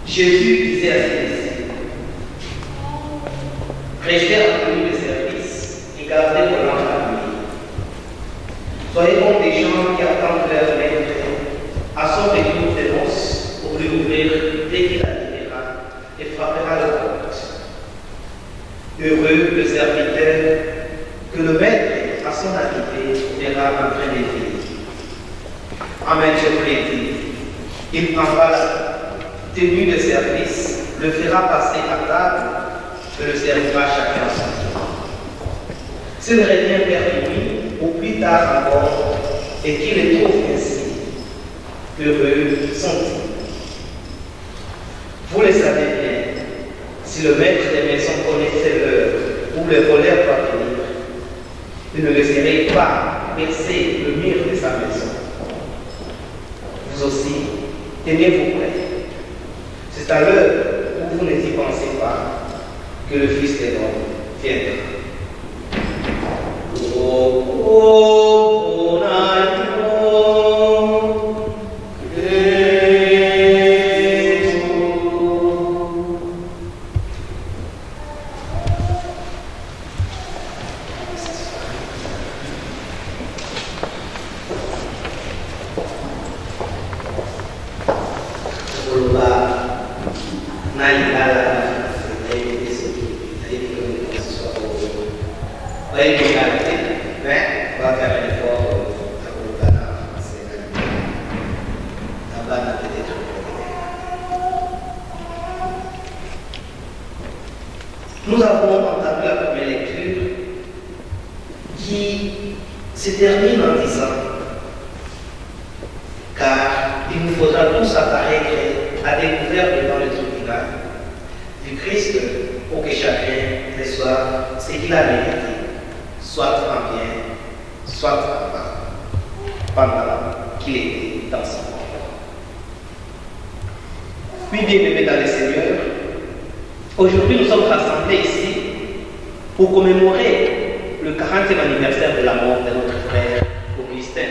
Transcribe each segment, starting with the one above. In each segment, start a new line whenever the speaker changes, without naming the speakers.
Jésus disait à ses disciples, restez en tenue de service et gardez vos lampes allumées. Soyez comme des gens qui attendent leur maître à son retour des noces pour lui ouvrir dès qu'il arrivera et frappera la porte. Heureux le serviteur que le maître à son arrivée verra en train d'éveiller. Amen, je vous l'ai dit, il prendra la tenue de service, le fera passer à table et le servira chacun à son tour. S'il revient vers lui, ou plus tard encore, et qu'il les trouve ainsi, heureux sont-ils. Vous le savez bien, si le maître des maisons connaissait l'heure où le voleur doit venir, il ne laisserait pas percer le mur de sa maison. Vous aussi, tenez-vous prêts. C'est à l'heure où vous n'y pensez pas que le Fils de l'homme viendra. Nous avons entendu la première lecture qui se termine en disant car il nous faudra tous apparaître à découvert devant le tribunal du Christ pour que chacun reçoive ce qu'il a mérité, soit en bien, soit en mal, pendant qu'il était dans son corps. Puis, bien-aimés dans le Seigneur, aujourd'hui nous sommes rassemblés ici pour commémorer le 40e anniversaire de la mort de notre frère Augustin,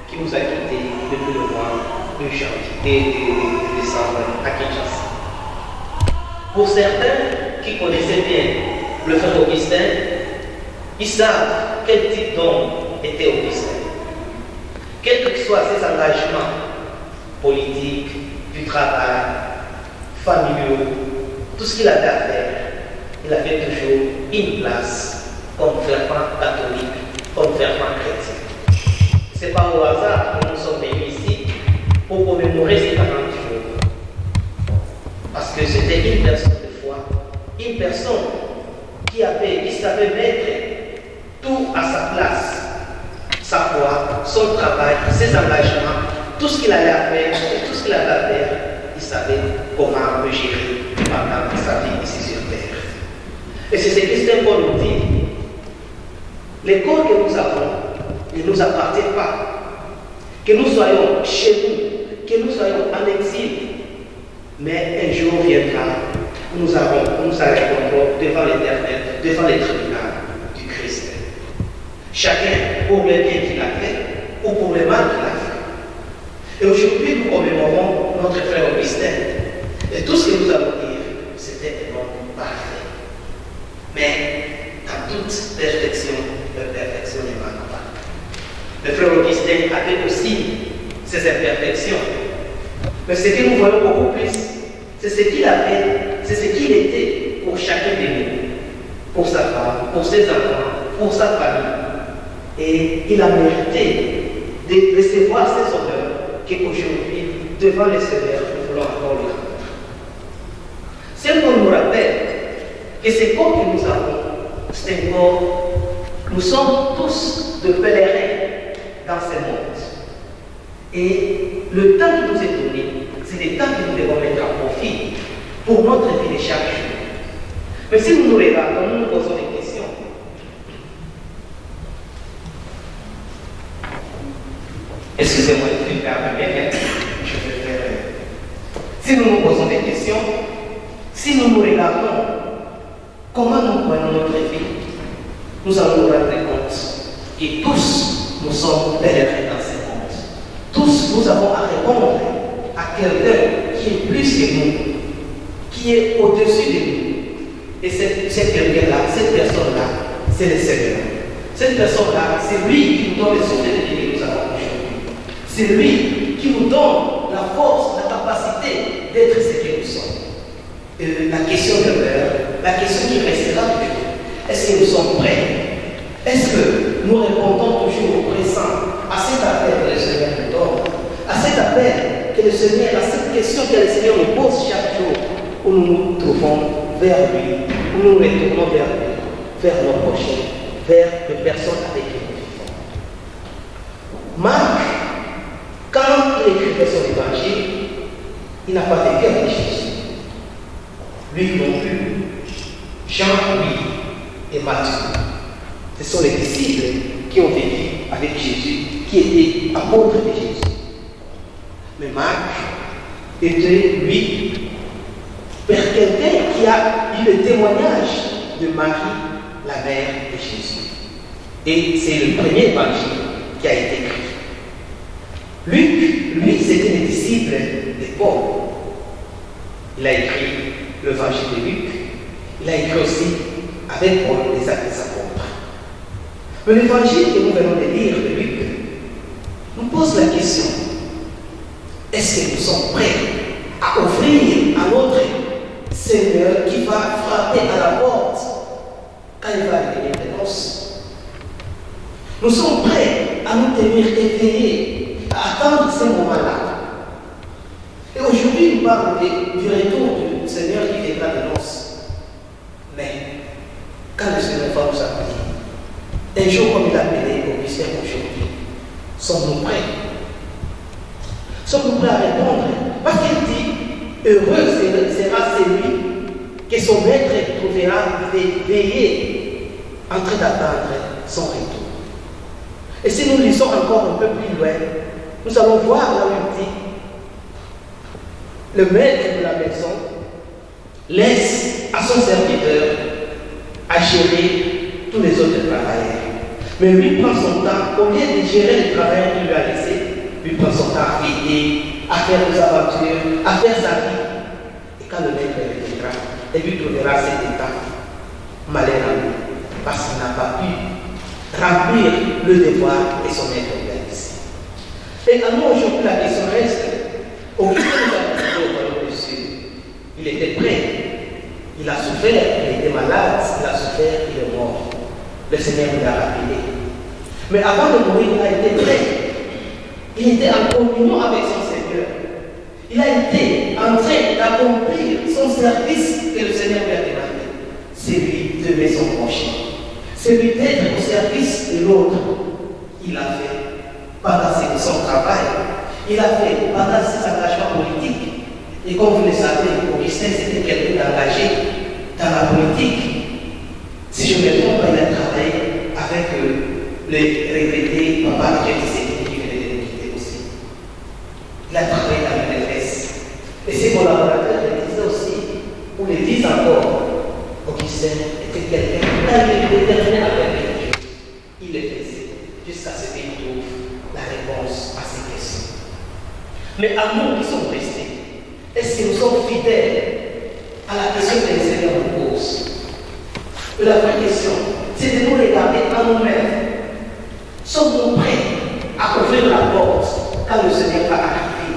qui nous a quittés depuis le mois de janvier et de décembre à Kinshasa. Pour certains qui connaissaient bien le frère Augustin, ils savent quel type d'homme était Augustin. Quels que soient ses engagements politiques, du travail, familiaux, tout ce qu'il avait à faire, il avait toujours une place comme fervent catholique, comme fervent chrétien. Ce n'est pas au hasard que nous sommes venus ici pour commémorer ces 40 jours. Parce que c'était une personne de foi, une personne qui savait mettre tout à sa place. Sa foi, son travail, ses engagements, tout ce qu'il allait à faire et tout ce qu'il avait à faire, il savait comment le gérer pendant sa vie ici sur terre. Et c'est ce que Saint Paul nous dit. Les corps que nous avons ne nous appartiennent pas. Que nous soyons chez nous, que nous soyons en exil, mais un jour viendra où nous arriverons devant l'Éternel, devant les tribunaux du Christ. Chacun pour le bien qu'il a fait ou pour le mal qu'il a fait. Et aujourd'hui, nous commémorons notre frère Augustin. Et tout ce que nous allons dire, c'était un homme parfait. Mais dans toute perfection, la perfection ne manque pas. Le frère Augustin avait aussi ses imperfections. Mais ce que nous voyons beaucoup plus, c'est ce qu'il avait, c'est ce qu'il était pour chacun de nous, pour sa femme, pour ses enfants, pour sa famille. Et il a mérité de recevoir ces honneurs qu'aujourd'hui, devant le Seigneur, nous voulons encore lui rendre. C'est pour nous rappeler que ce corps que nous avons, c'est un corps, nous sommes tous de pèlerins dans ce monde. Et le temps qui nous est donné, c'est le temps que nous devons mettre à profit pour notre vie de chaque jour. Mais si nous nous regardons, nous nous posons des questions. Excusez-moi de faire ma mère, je vais faire. Si nous nous posons des questions, si nous nous regardons, comment nous prenons notre vie, nous allons nous rendre compte que tous nous sommes pèlerins dans ce monde. Tous nous avons à répondre à quelqu'un qui est plus que nous,
qui est au-dessus de nous. Et cette personne-là, c'est le Seigneur. Cette personne-là, c'est lui qui nous donne les souffles de vie que nous avons aujourd'hui. C'est lui qui nous donne la force, la capacité d'être ce que nous sommes. Et la question demeure, la question qui restera toujours, est-ce que nous sommes prêts? Est-ce que nous répondons toujours au présent à cet appel que le Seigneur nous donne, à cet appel que le Seigneur, à cette question que le Seigneur nous pose chaque jour, où nous nous trouvons vers lui, où nous nous retournons vers lui, vers nos prochains, vers les personnes avec qui nous vivons. Marc, quand il écrivait son évangile, il n'a pas vécu avec Jésus. Luc non plus, Jean, oui, et Matthieu. Ce sont les disciples qui ont vécu avec Jésus, qui étaient apôtres de Jésus. Mais Marc était, lui, quelqu'un qui a eu le témoignage de Marie, la mère de Jésus. Et c'est le premier évangile qui a été écrit. Luc, lui, c'était le disciple de Paul. Il a écrit l'évangile de Luc. Il a écrit aussi avec Paul les actes des apôtres. Mais l'évangile que nous venons de lire de Luc nous pose la question: est-ce que nous sommes prêts à offrir à notre Seigneur qui va frapper à la porte quand il va venir de noces? Nous sommes prêts à nous tenir éveillés, à attendre ce moment-là. Et aujourd'hui, nous parlons du retour du Seigneur qui viendra de noces. Mais quand le Seigneur va nous appeler, un jour comme il a appelé Augustin aujourd'hui, sommes-nous prêts? Sommes-nous prêts à répondre? Parce qu'il dit: heureux sera celui que son maître trouvera veillé en train d'attendre son retour. Et si nous lisons encore un peu plus loin, nous allons voir là où il dit: le maître de la maison laisse à son serviteur à gérer tous les autres travailleurs. Mais lui prend son temps, au lieu de gérer le travail qu'il lui a laissé, lui prend son temps à veiller, à faire des aventures, à faire sa vie. Et quand le maître reviendra, il lui trouvera cet état malheur à lui, parce qu'il n'a pas pu remplir le devoir et son maître lui a laissé. Et à nous aujourd'hui, la question reste: Augustin nous a dit au royaume des cieux, il était prêt, il a souffert, il était malade, il a souffert, il est mort. Le Seigneur nous l'a rappelé. Mais avant de mourir, il a été prêt. Il était en communion avec son Seigneur. Il a été en train d'accomplir son service que le Seigneur lui a demandé. C'est lui d'aimer son prochain. C'est lui d'être au service de l'autre. Il l'a fait pendant son travail. Il a fait pendant ses engagements politiques. Et comme vous le savez, Augustin, c'était quelqu'un d'engagé dans la politique. Si je me trompe, il a travaillé avec les regrettés papa de Jésus qui venait de quitter aussi. Il a travaillé dans la maîtresse. Et ses collaborateurs le disaient aussi, ou le disent encore, Augustin était quelqu'un qui était déterminé à faire quelque chose. Il le faisait jusqu'à ce qu'il trouve la réponse à ces questions. Mais à nous qui sommes restés, est-ce que nous sommes fidèles à la question que le Seigneur nous pose? La vraie question, c'est de nous regarder à nous-mêmes. Sommes-nous prêts à ouvrir la porte quand le Seigneur va arriver?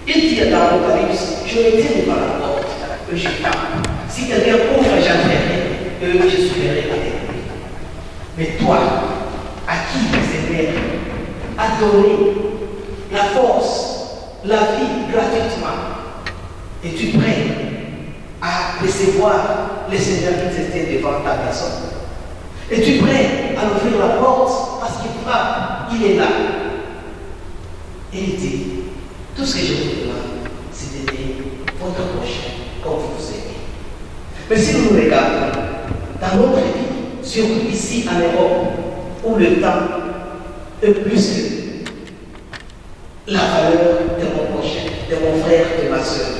Il dit dans l'Apocalypse: je m'étais devant la porte, que je parle. Si quelqu'un ouvre, j'entrerai, et je suivrai avec lui. Mais toi, à qui le Seigneur a donné la force, la vie gratuitement, es-tu prêt à recevoir le Seigneur qui était devant ta personne? Es-tu prêt à ouvrir la porte parce qu'il frappe? Il est là. Et il dit: tout ce que je vous demande, c'est d'aimer votre prochain comme vous vous aimez. Mais si nous nous regardons dans notre vie, surtout ici en Europe, où le temps est plus que la valeur de mon prochain, de mon frère, de ma soeur,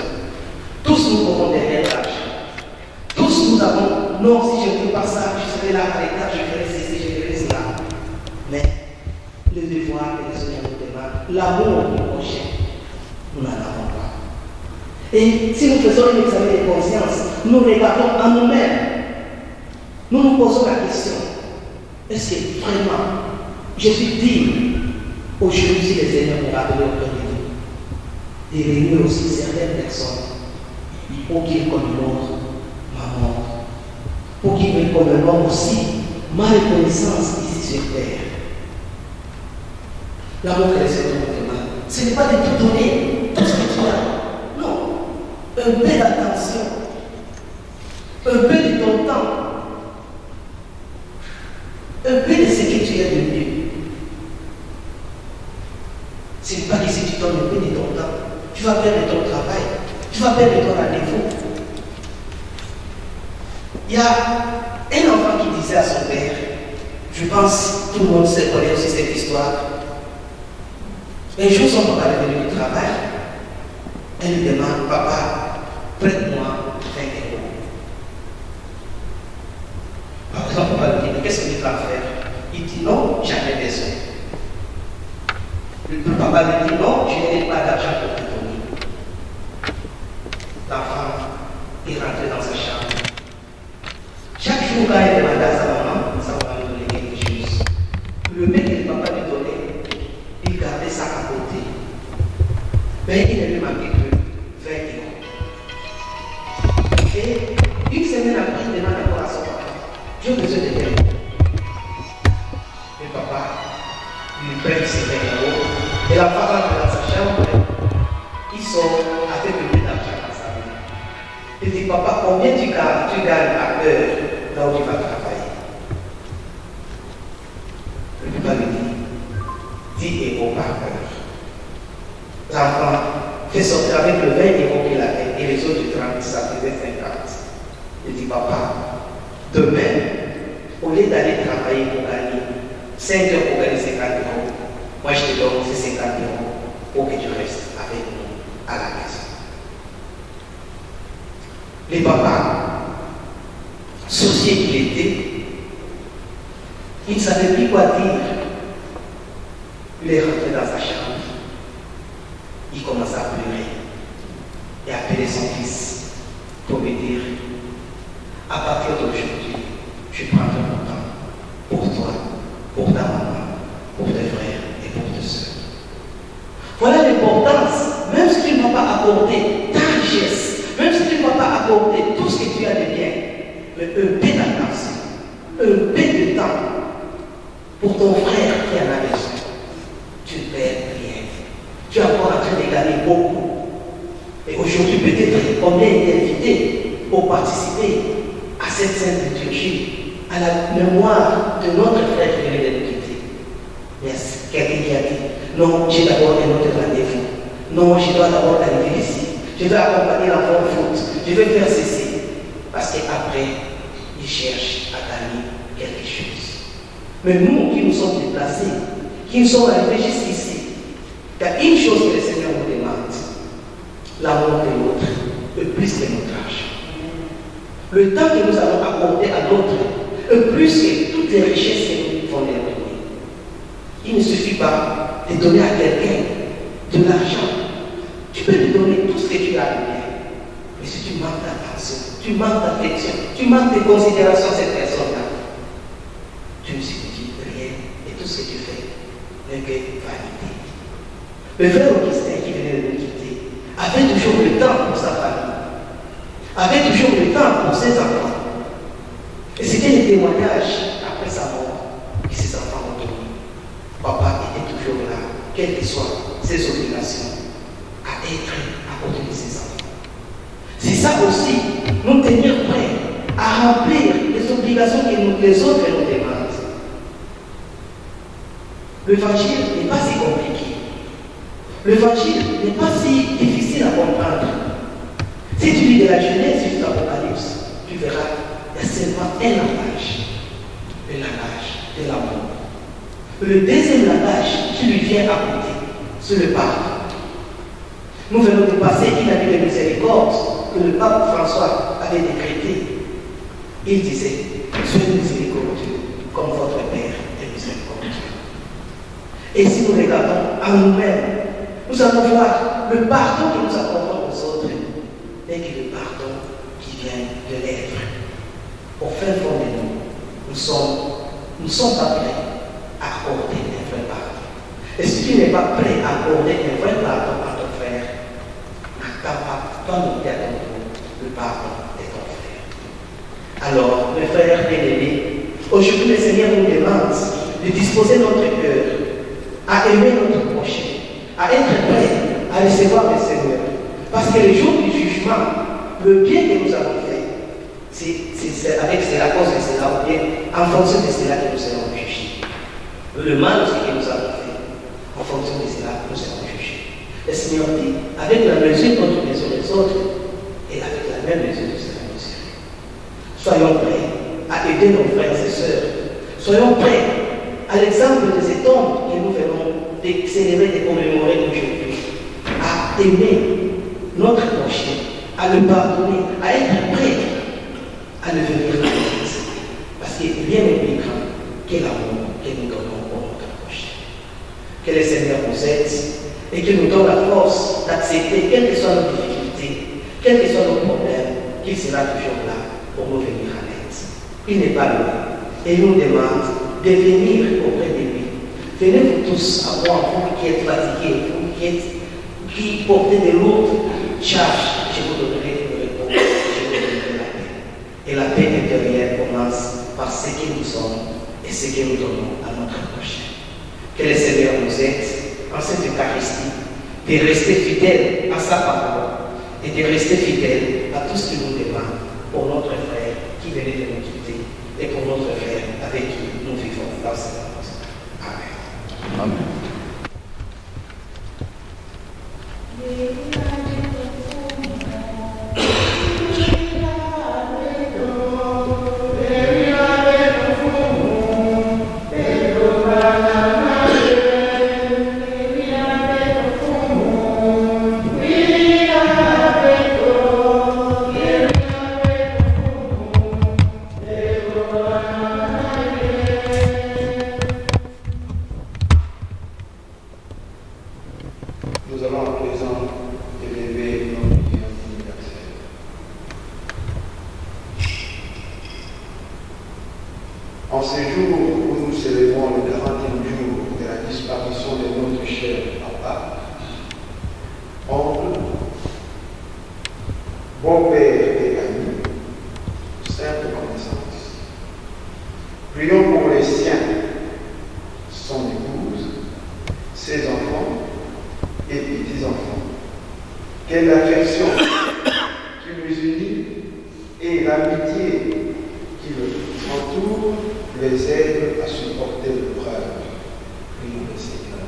tous nous aurons derrière l'âge. Tous nous avons: non, si je ne fais pas ça, je serai là à l'état, je ferai ceci, je ferai cela. Mais le devoir que le Seigneur nous demande, l'amour du prochain, nous n'en avons pas. Et si nous faisons un examen de conscience, nous regardons en nous-mêmes, nous nous posons la question, est-ce que vraiment je suis digne aujourd'hui si le Seigneur me rappelle auprès de nous, de réunir aussi certaines personnes pour qu'ils commémorent ma mort, pour qu'ils me commémorent aussi ma reconnaissance ici sur terre. L'amour que le Seigneur nous demande, ce n'est pas de tout donner, tout ce que tu as. Non. Un peu d'attention, un peu de ton temps, un peu de ce que tu as de mieux. Ce n'est pas que si tu donnes un peu de ton temps, tu vas perdre ton travail, tu vas perdre ton rendez-vous. Il y a un enfant qui disait à son père, je pense que tout le monde sait connaît aussi cette histoire. Un jour, son papa est venu du travail. Elle lui demande, papa, prête-moi 20 €. Par exemple, papa lui dit, mais qu'est-ce que tu vas faire? Il dit, non, j'en ai besoin. Le papa lui dit, non, je n'ai pas d'argent pour te donner. L'enfant est rentré dans sa chambre. Chaque jour, quand il demandait à sa maman lui donnait quelque chose. Le mec que le papa lui donnait, il gardait ça à côté. Mais il ne lui manquait que 20 €. Et une semaine après, il demande encore à son papa, j'ai besoin de 20 €. Le papa lui prête ces 20 €. Et l'enfant rentre dans sa chambre, il sort avec le peu d'argent dans sa main. Il dit, papa, combien tu gagnes à l'heure là où tu vas travailler? Le papa lui dit, 10 € par heure. L'enfant fait sortir avec le 20 € qu'il avait et les autres 30, ça faisait 50. Il dit, papa, demain, au lieu d'aller travailler pour gagner 5 heures pour gagner 50 €, moi je te donne ces 50 € pour que tu restes avec nous à la maison. Les papas, sorciers qu'il était, il ne savait plus quoi dire. Il est rentré dans sa chambre. Il commença à pleurer et à appeler son fils pour lui dire, à partir d'aujourd'hui, je prendrai mon temps pour toi, pour ta maman, pour tes frères et pour tes soeurs. Voilà l'importance, même si tu ne vas pas accorder ta richesse, même si tu ne vas pas accorder tout ce que tu as de bien, mais un peu d'attention, un peu de temps pour ton frère qui en a besoin. Tu ne perds rien. Tu es encore en train de gagner beaucoup. Et aujourd'hui, peut-être combien est invité pour participer à cette sainte liturgie, à la mémoire de notre frère qui vient de nous quitter. Mais quelqu'un qui a dit, non, j'ai d'abord un autre rendez-vous. Non, je dois d'abord arriver ici. Je vais accompagner l'enfant au foot. Je vais faire ceci. Parce qu'après, il cherche à gagner quelque chose. Mais nous qui nous sommes déplacés, qui nous sommes arrivés jusqu'ici, il y a une chose que le Seigneur nous demande, l'amour de l'autre, plus que notre argent. Le temps que nous allons accorder à l'autre, plus que toutes les richesses que nous pouvons leur donner. Il ne suffit pas de donner à quelqu'un de l'argent. Tu peux lui donner tout ce que tu as de bien. Mais si tu manques d'attention, tu manques d'affection, tu manques de considération à cette personne-là, tu ne signifies rien et tout ce que tu fais n'est que vanité. Le frère Augustin qui venait de nous quitter avait toujours le temps pour sa famille, avait toujours le temps pour ses enfants. Et c'était le témoignage après sa mort que ses enfants ont donné. Papa était toujours là, quelles que soient ses obligations, à être à côté de ses enfants. C'est ça aussi, nous tenir prêts à remplir les obligations que les autres nous demandent. L'évangile n'est pas si compliqué. L'évangile n'est pas si difficile à comprendre. Si tu lis de la Genèse jusqu'à l'Apocalypse, tu verras, il y a seulement un langage, le langage de l'amour. Le deuxième langage, tu lui viens à côté, c'est le pardon. Nous venons de passer une année de miséricorde que le pape François avait décrété. Il disait, soyez miséricordieux comme votre Père est miséricordieux. Et si nous regardons à nous-mêmes, nous allons voir le pardon que nous accordons aux autres mais que le pardon qui vient de l'être. Au fin fond de nous, nous sommes pas prêts à accorder un vrai pardon. Et si tu n'es pas prêt à accorder un vrai pardon à ton frère, n'attends pas, toi non plus à ton tour, le pardon de ton frère. Alors, mes frères bien-aimés, aujourd'hui le Seigneur nous demande de disposer notre cœur à aimer notre prochain, à être prêt à recevoir le Seigneur. Parce que le jour du jugement, le bien que nous avons fait, c'est la cause de cela, ou bien en fonction de cela que nous serons jugés. Le mal aussi que nous avons fait, en fonction de cela, nous serons jugés. Le Seigneur dit, avec la mesure dont nous mesure les autres, et avec la même mesure nous serons mesurés. Soyons prêts à aider nos frères et sœurs. Soyons prêts à l'exemple de cet homme que nous venons de célébrer, de commémorer aujourd'hui, à aimer notre prochain, à le pardonner, à être prêt à devenir Christ. Parce qu'il rien n'est plus grand que l'amour que nous donnons pour notre prochain. Que le Seigneur nous aide et qu'il nous donne la force d'accepter, quelles que soient nos difficultés, quels que soient nos problèmes, qu'il sera toujours là pour nous venir à l'aide. Il n'est pas loin et il nous demande de venir auprès de lui. Venez vous tous à moi, vous qui êtes fatigués, vous qui portez de lourdes charges, je vous donnerai une réponse, je vous donnerai la paix. Et la paix intérieure commence par ce que nous sommes et ce que nous donnons à notre prochain. Que le Seigneur nous aide en cette Eucharistie de rester fidèles à sa parole et de rester fidèles à tout ce qu'il nous demande pour notre frère qui venait de nous quitter et pour notre frère avec qui nous vivons dans cette annonce. Amen.
Amen.
Nous allons à présent élever notre prière universelle. En ce jour où nous célébrons le 40e jour de la disparition de notre cher papa, oncle, bon-père et ami, simple connaissance, prions pour les siens, son épouse, ses enfants, et petits-enfants. Quelle affection qui nous unit et l'amitié qui les entoure les aide à supporter l'épreuve. Prions le Seigneur.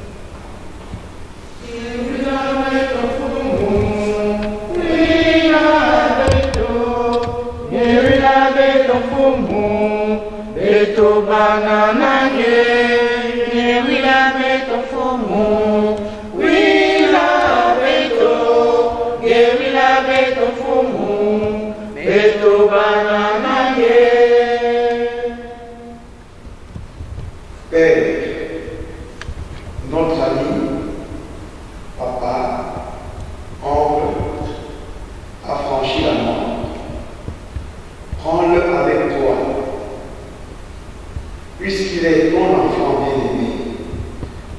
Père, notre ami, papa, oncle, a franchi la mort. Prends-le avec toi, puisqu'il est ton enfant bien-aimé,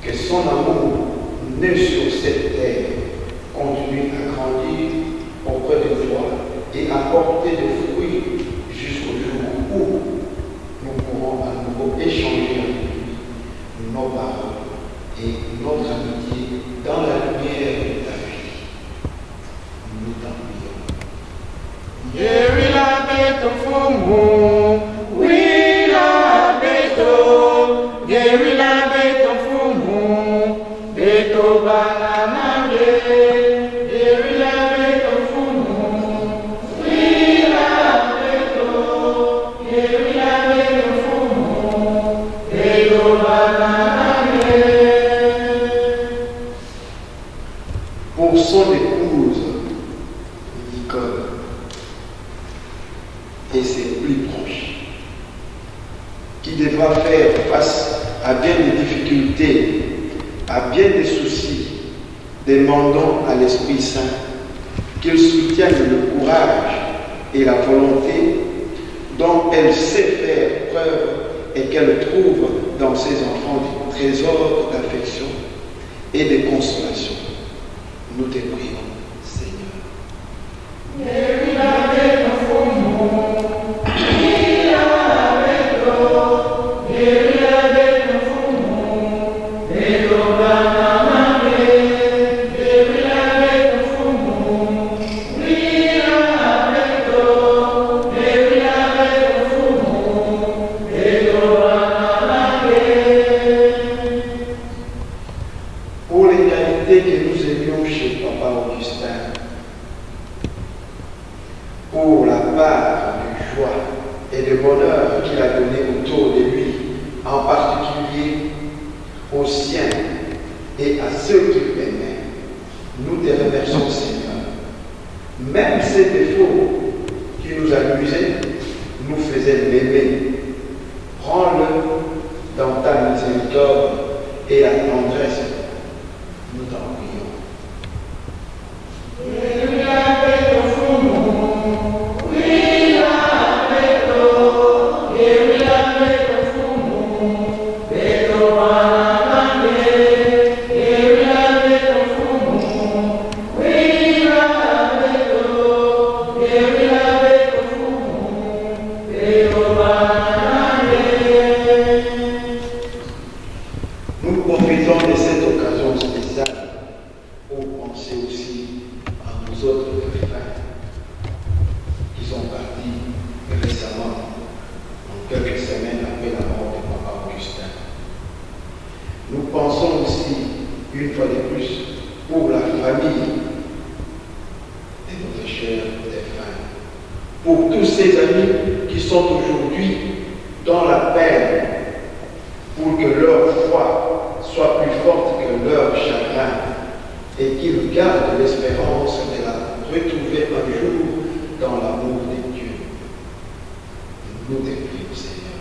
que son amour né sur cette terre continue à grandir auprès de toi et à porter des fruits jusqu'au jour où nous pourrons à nouveau échanger avec lui nos paroles et notre amitié dans la lumière de ta vie. Nous t'en prions. Pour son épouse, Nicole, et ses plus proches, qui devra faire face à bien des difficultés, à bien des soucis, demandons à l'Esprit Saint qu'il soutienne le courage et la volonté dont elle sait faire preuve et qu'elle trouve dans ses enfants des trésors d'affection et de consolation. Nous te prions, Seigneur. Pour les qualités que nous aimions chez Papa Augustin, pour la part de joie et de bonheur qu'il a donné autour de lui, en particulier aux siens et à ceux qu'il aimait, nous te remercions, Seigneur. Même ces défauts qui nous amusaient, nous faisaient l'aimer. Prends-le dans ta miséricorde et la tendresse. Nous t'en prions. Nous profitons de cette occasion spéciale pour penser aussi à nos autres frères qui sont partis récemment, en quelques semaines après la mort de Papa Augustin. Nous pensons aussi, une fois de plus, pour la famille de notre cher défunt, pour tous ces amis qui sont aujourd'hui dans la peine, pour que leur foi soit plus forte que leur chagrin et qu'ils gardent l'espérance de la retrouver un jour dans l'amour de Dieu. Nous te prions, Seigneur.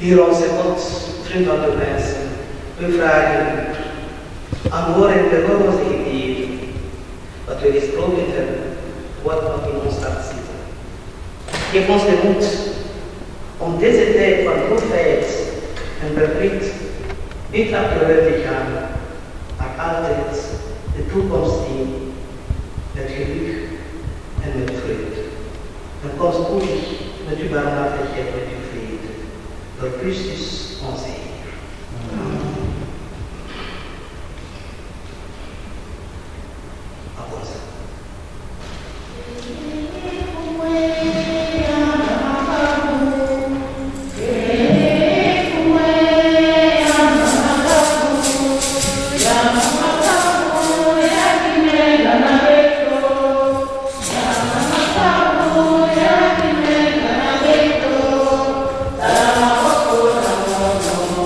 Durant ces hautes 30 ans de messe, un frère, amor entre todos y wat wir gesproken hebben, wordt wat in ons hart zitten. Geef ons de moed om deze tijd van goedheid en verdriet niet achteruit te gaan, maar altijd de toekomst in met geluk en met vrede. En kom spoedig met uw barmhartigheid, met uw vrede. Door Christus onze Heer. Applaus.
Oh,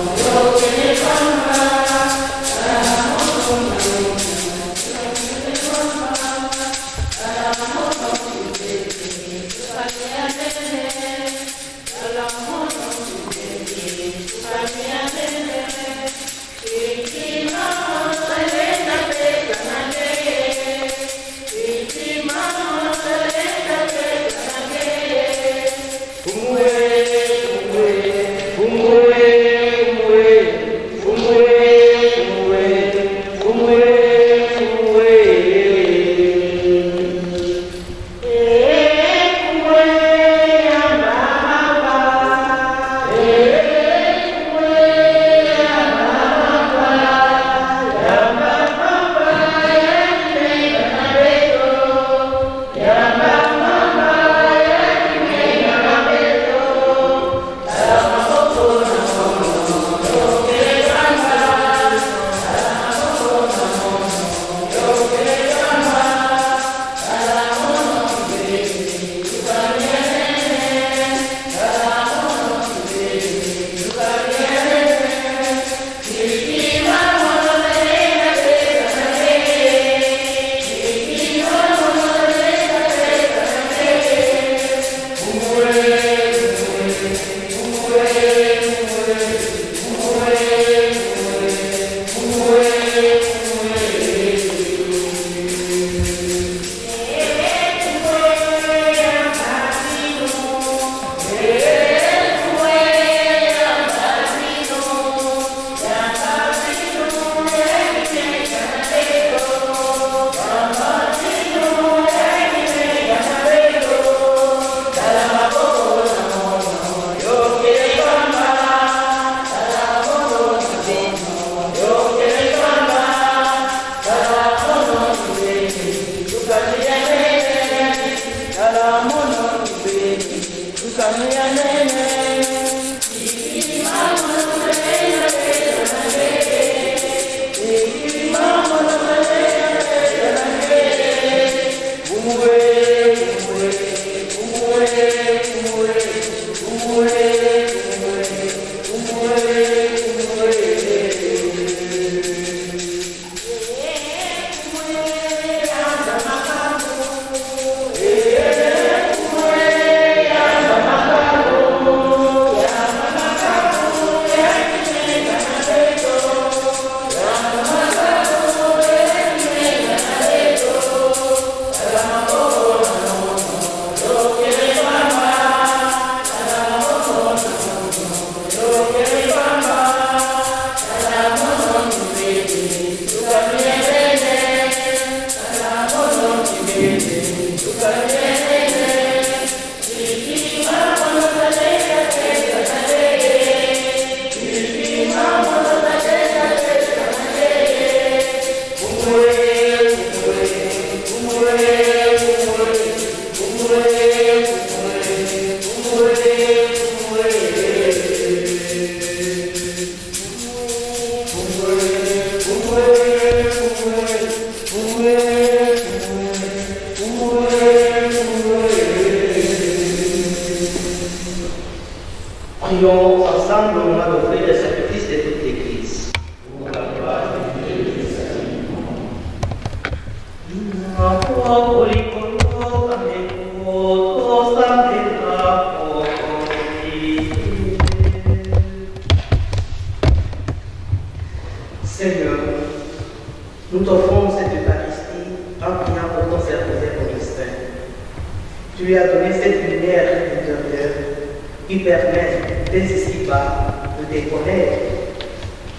Prions ensemble au moment d'offrir le sacrifice de toute l'Église. Seigneur, nous t'offrons cette Eucharistie en priant pour ton serviteur Augustin. Tu lui as donné cette lumière intérieure qui permet dès ici-bas de te connaître,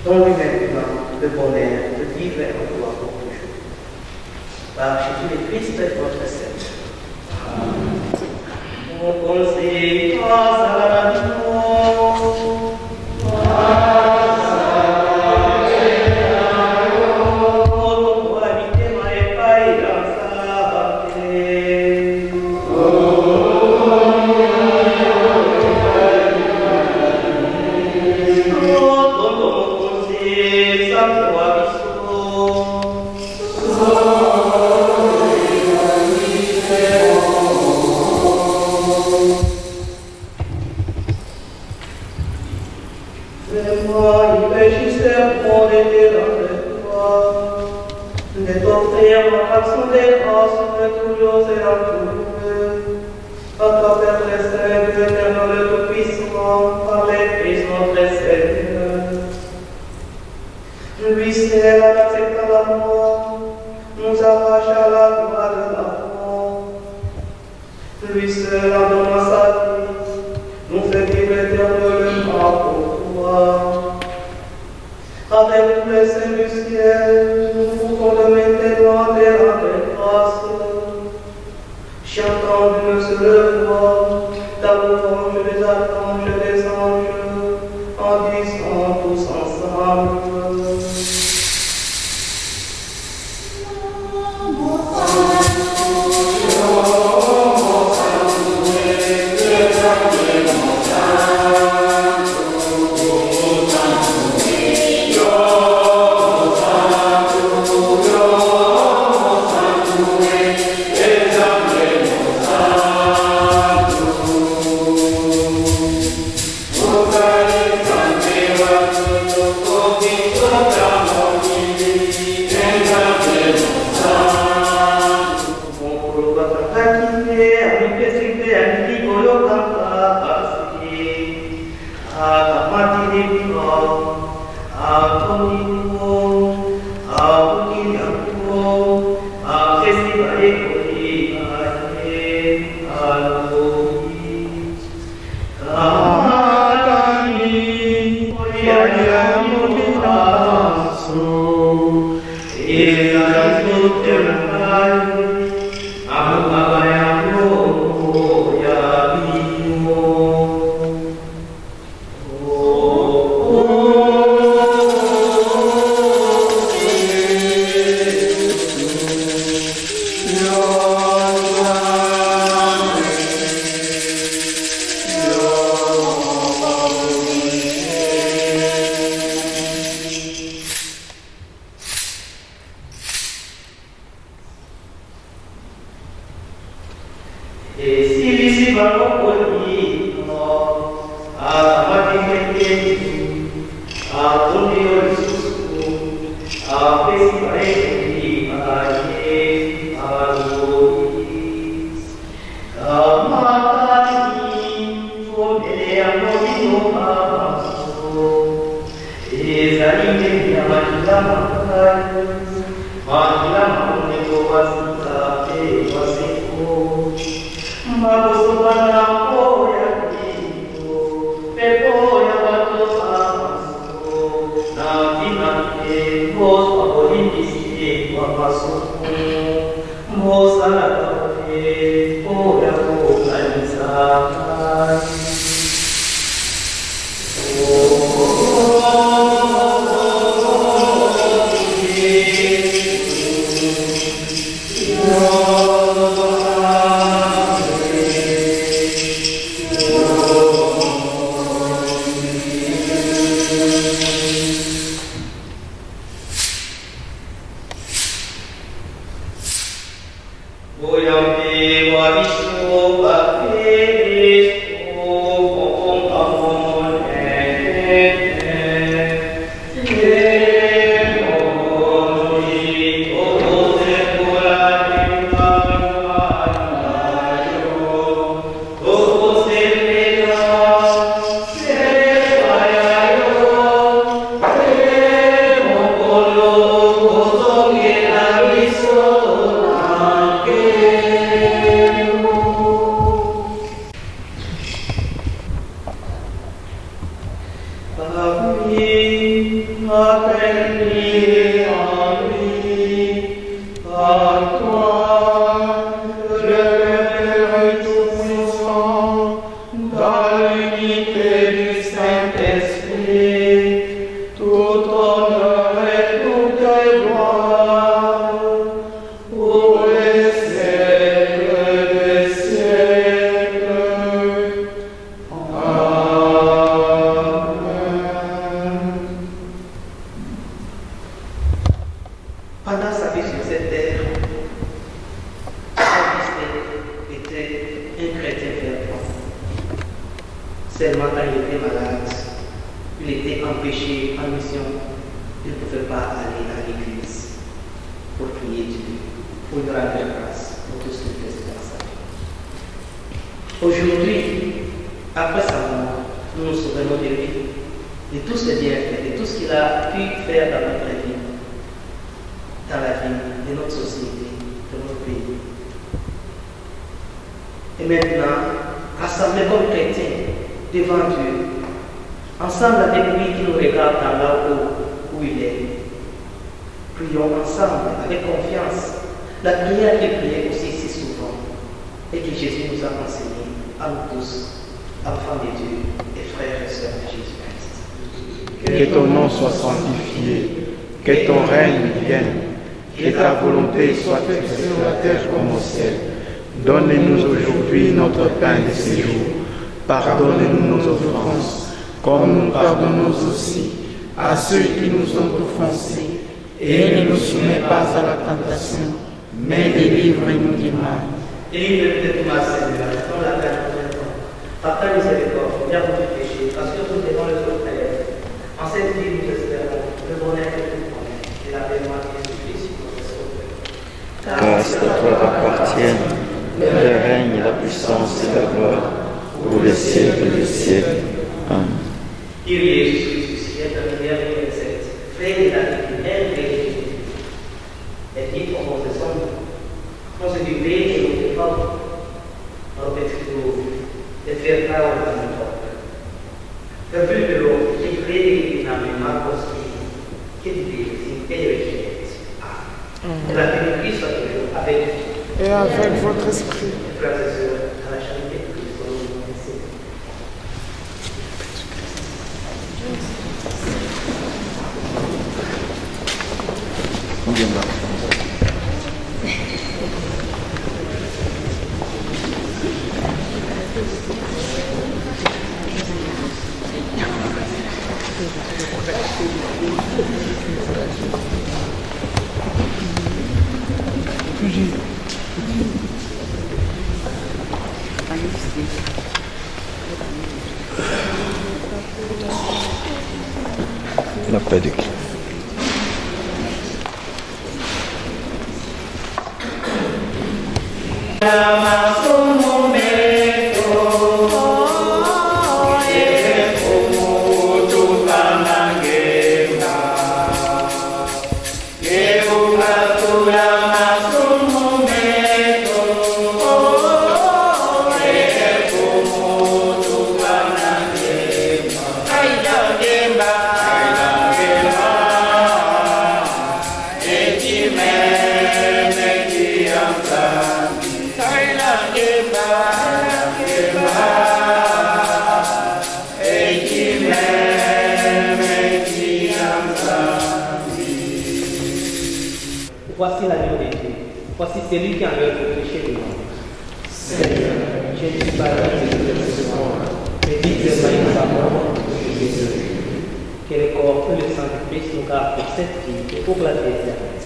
donne-lui maintenant le bonheur de vivre en toi pour toujours. Par Jésus le Christ, votre Seigneur. On conseille grâce à la vie. Lui seul en acceptant la mort, nous arrache à la gloire de la mort. Lui seul en donnant sa vie, nous fait vivre éternellement pour toi. Avec tous les saints du ciel, nous pouvons de maintenant te rendre grâce, chantant d'une seule voix, ta louange des archanges et des anges, en disant tous ensemble.
Ceux qui nous ont offensés, et ne nous soumets pas à la tentation, mais délivre-nous du mal.
Délivre-nous de tout mal, Seigneur, dans la terre de ton temps. Par ta miséricorde, viens pour tes péchés, parce que nous devons le faire. En cette vie, nous espérons le bonheur que nous connaissons et la paix de Jésus-Christ, notre Sauveur.
Grâce à toi appartiennent le règne, la puissance et la gloire pour les siècles des siècles. Amen.
Kyrie Jésus, qui est la lumière de cette frais de la lumière de Jésus, et dit pour nos descendants, on se dit et nous défendons, on peut de faire part à notre peuple. Le plus de l'eau, qui crée dans les mains qui dit, et rejette. La Trinité soit toujours avec vous.
Et avec votre esprit.
Frères et sœurs, à la charité de Christ, nous remercions.
Allez.
La paix du Christ.
Voici l'agneau de Dieu. Voici celui qui enlève le péché du monde. Seigneur, je ne suis pas digne de recevoir, mais dites de ma mort, je suis. Que le corps et le sang de Christ nous gardent pour cette vie et pour la vie éternelle.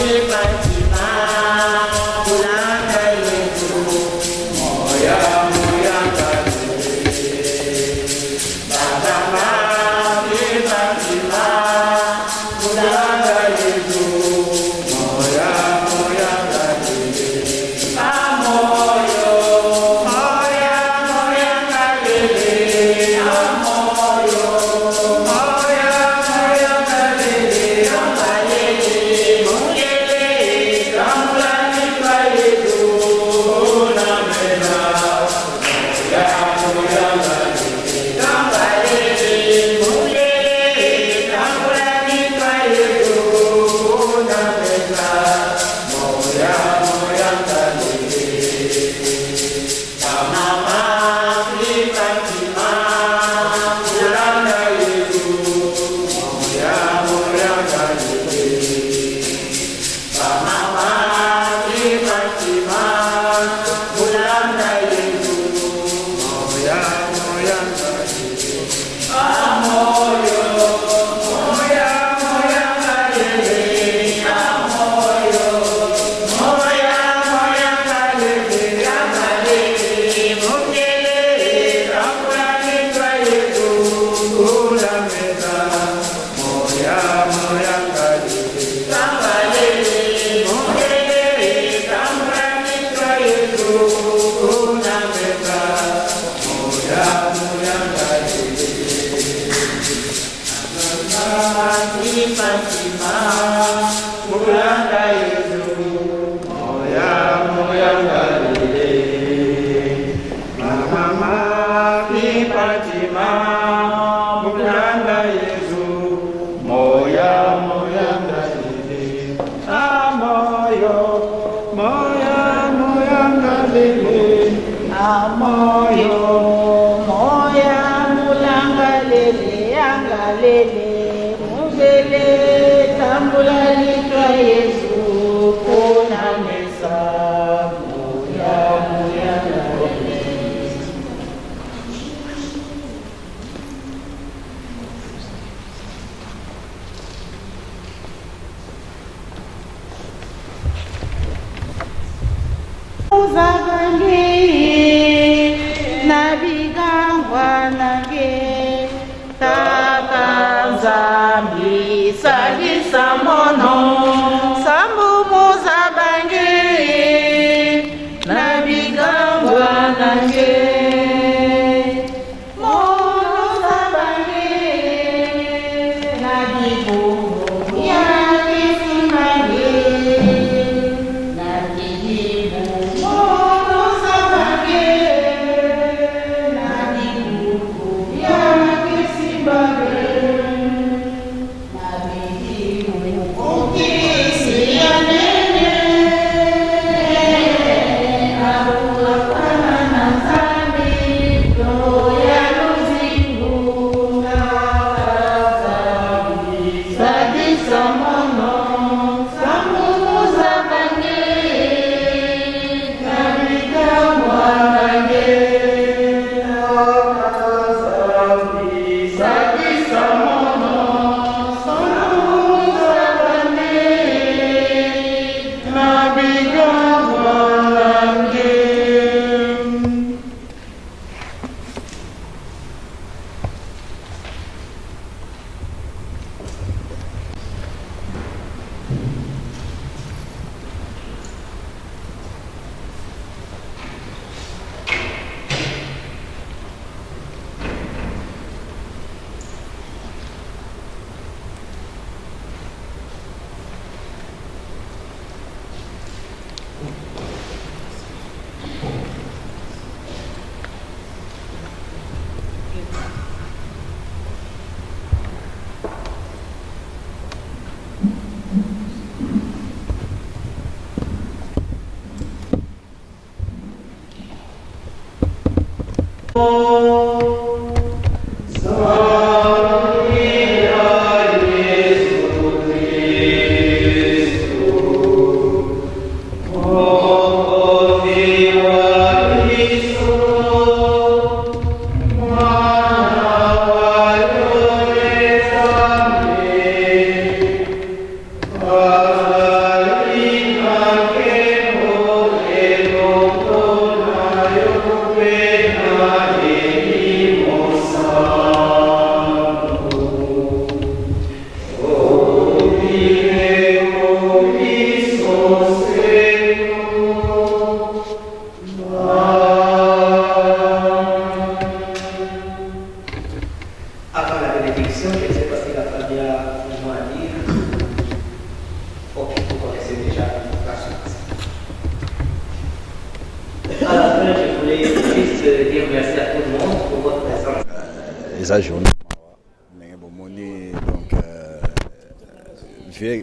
Yeah.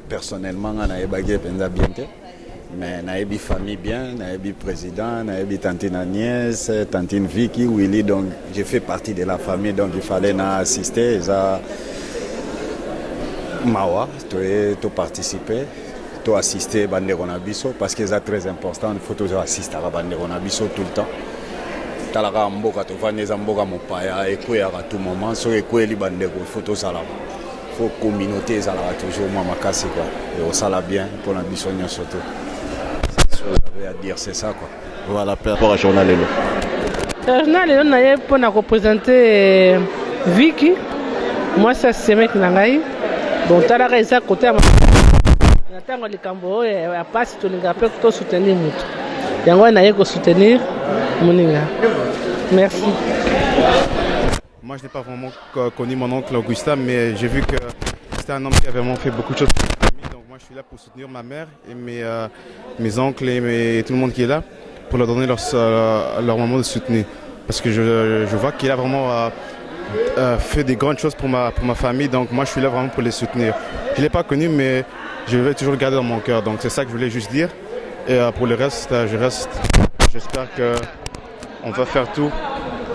Personnellement, on a ébagué bien, mais on a eu famille bien, on a eu président, on a eu tantine Agnès, tantine Vicky, Willy, donc j'ai fait partie de la famille, donc il fallait assister à Mawa, tu participer, tu assister à Banderonabiso, parce que c'est très important, il faut assister à Banderonabiso tout le temps. Tu as mboka, tu vas les mboka mopaya, et quoi à tout moment, sur et quoi les bandero, il faut tout ça là. Faut communauté ça là toujours moi ma casse quoi et on ça là bien pour la bisogna surtout c'est chose à dire c'est ça quoi voilà par rapport à journal
journal on a pour représenter Vicky moi ça c'est mec nangai donc tu as ça côté natango likambo ya passe to linga pe to soutenir mutu yango na yeko soutenir moninga merci.
Moi, je n'ai pas vraiment connu mon oncle Augustin, mais j'ai vu que c'était un homme qui a vraiment fait beaucoup de choses pour ma famille. Donc moi, je suis là pour soutenir ma mère et mes oncles et tout le monde qui est là, pour leur donner leur moment de soutenir. Parce que je vois qu'il a vraiment fait des grandes choses pour ma famille, donc moi, je suis là vraiment pour les soutenir. Je ne l'ai pas connu, mais je vais toujours le garder dans mon cœur. Donc c'est ça que je voulais juste dire. Et pour le reste, j'espère qu'on va faire tout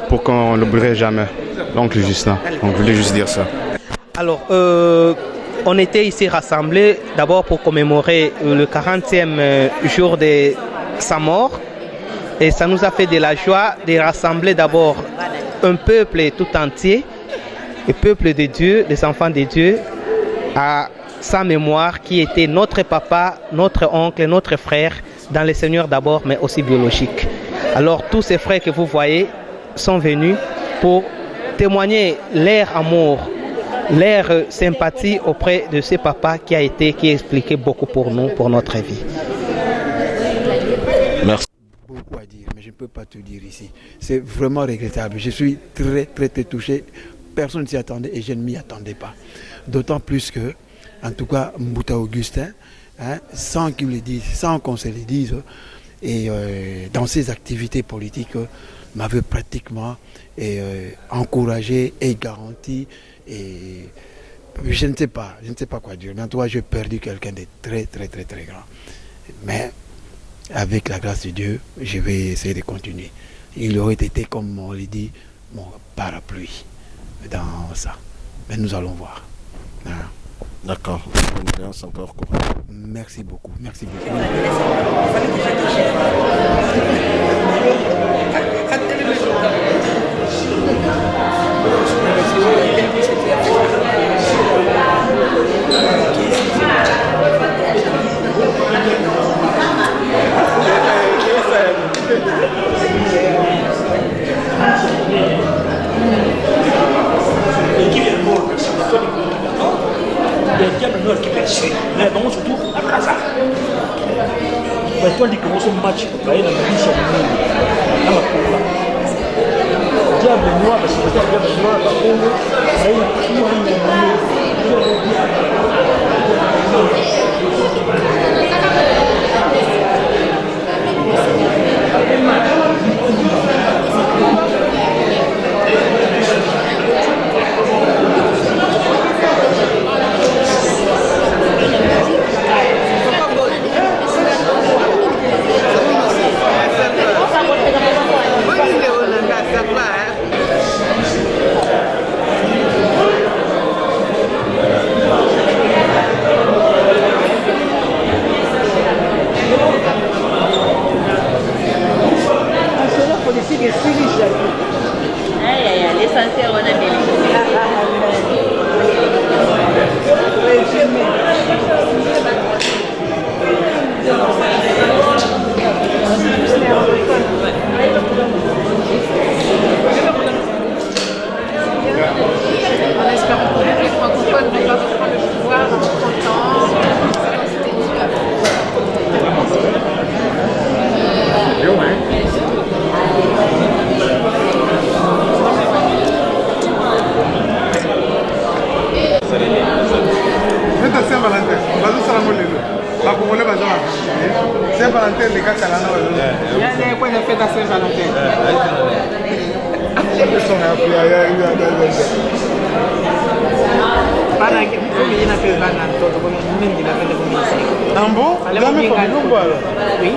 pour qu'on ne l'oublierait jamais. L'oncle Justin. Donc je voulais juste dire ça.
Alors, on était ici rassemblés d'abord pour commémorer le 40e jour de sa mort. Et ça nous a fait de la joie de rassembler d'abord un peuple tout entier, le peuple de Dieu, les enfants de Dieu, à sa mémoire qui était notre papa, notre oncle, notre frère, dans le Seigneur d'abord, mais aussi biologique. Alors tous ces frères que vous voyez sont venus pour témoigner leur amour, leur sympathie auprès de ce papa qui a expliqué beaucoup pour nous, pour notre vie.
Merci.
Beaucoup à dire, mais je ne peux pas te dire ici. C'est vraiment regrettable. Je suis très touché. Personne ne s'y attendait et je ne m'y attendais pas. D'autant plus que, en tout cas, Mbouta Augustin, sans qu'il le dise, sans qu'on se le dise, et dans ses activités politiques, m'avait pratiquement encouragé et garanti. Et je ne sais pas quoi dire. Mais en tout cas, j'ai perdu quelqu'un de très grand. Mais avec la grâce de Dieu, je vais essayer de continuer. Il aurait été, comme on l'a dit, mon parapluie dans ça. Mais nous allons voir. Voilà.
D'accord. Encore.
Merci beaucoup. Merci beaucoup.
Mais bon, surtout à Casa. Toi, il commence un match, il y a la mission dans la cour. Diable noir, parce que le diable noir, par contre, il y a
En espérant que les francophones vont pas prendre le pouvoir dans 30 ans.
Saint-Valentin, Saint-Valentin, les gars, c'est la nouvelle. Il y a quoi de fête à Saint-Valentin? Ambo? Jamais pas vu quoi alors? Oui.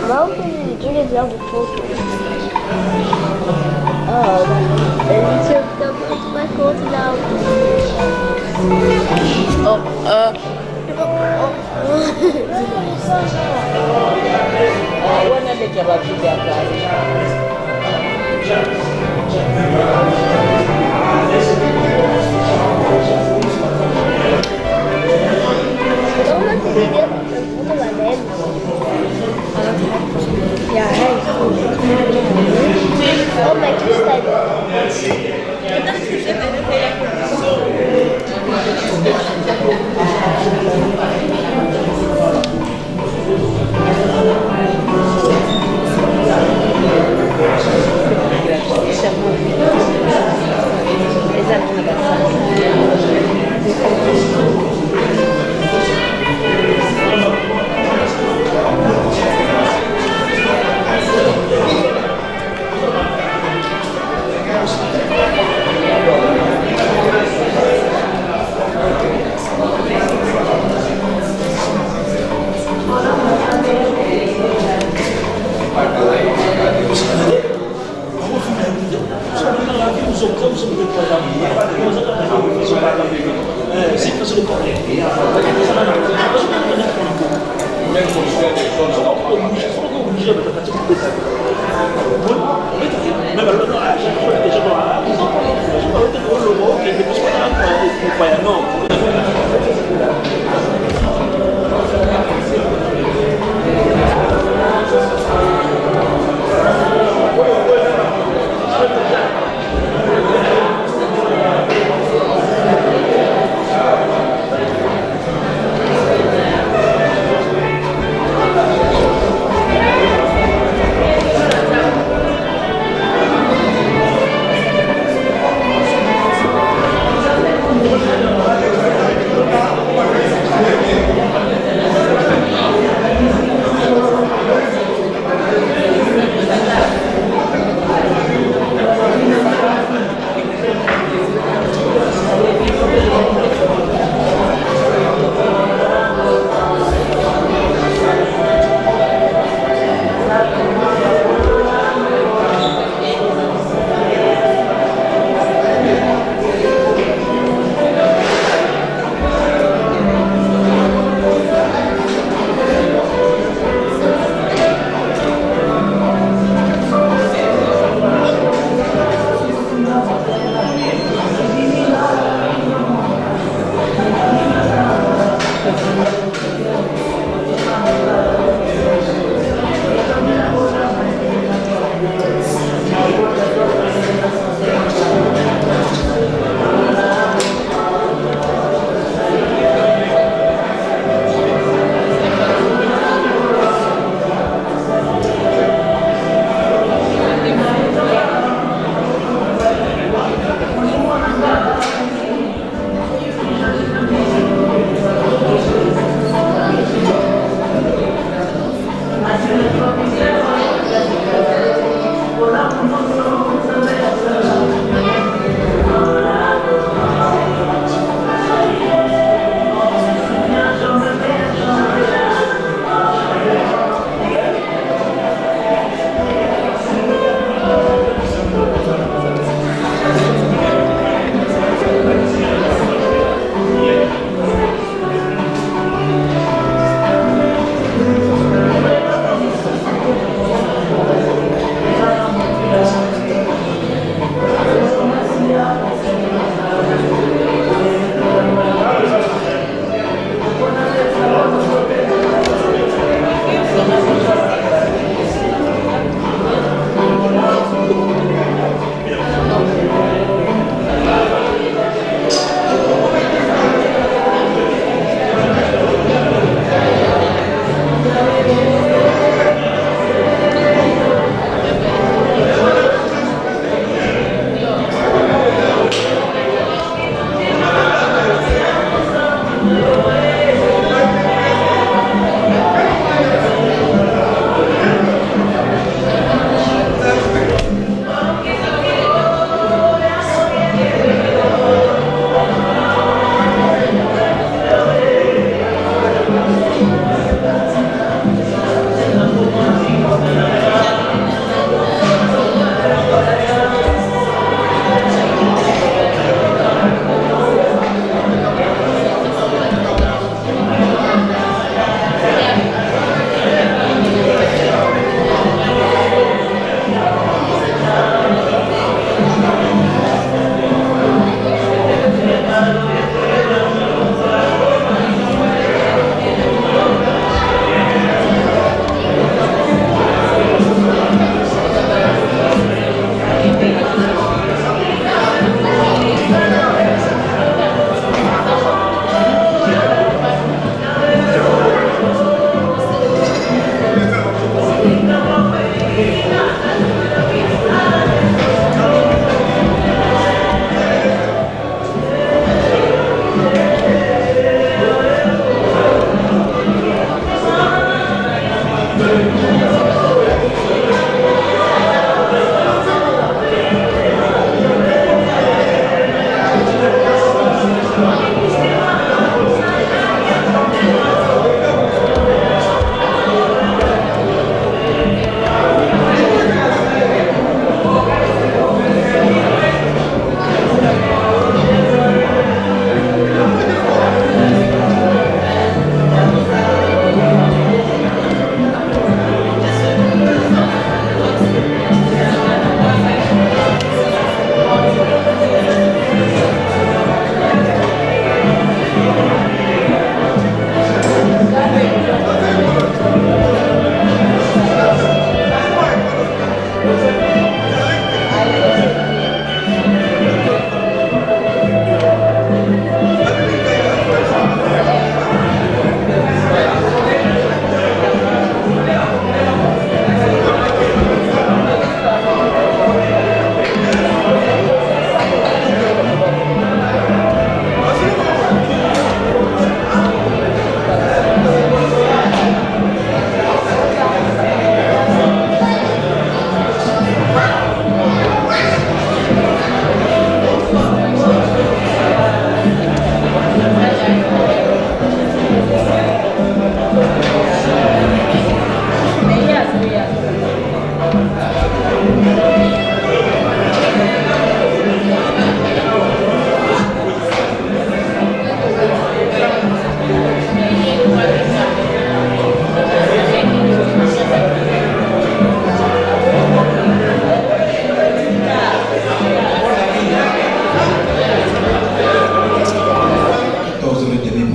Maman, tous les heures de photo. Je ne pas compte là.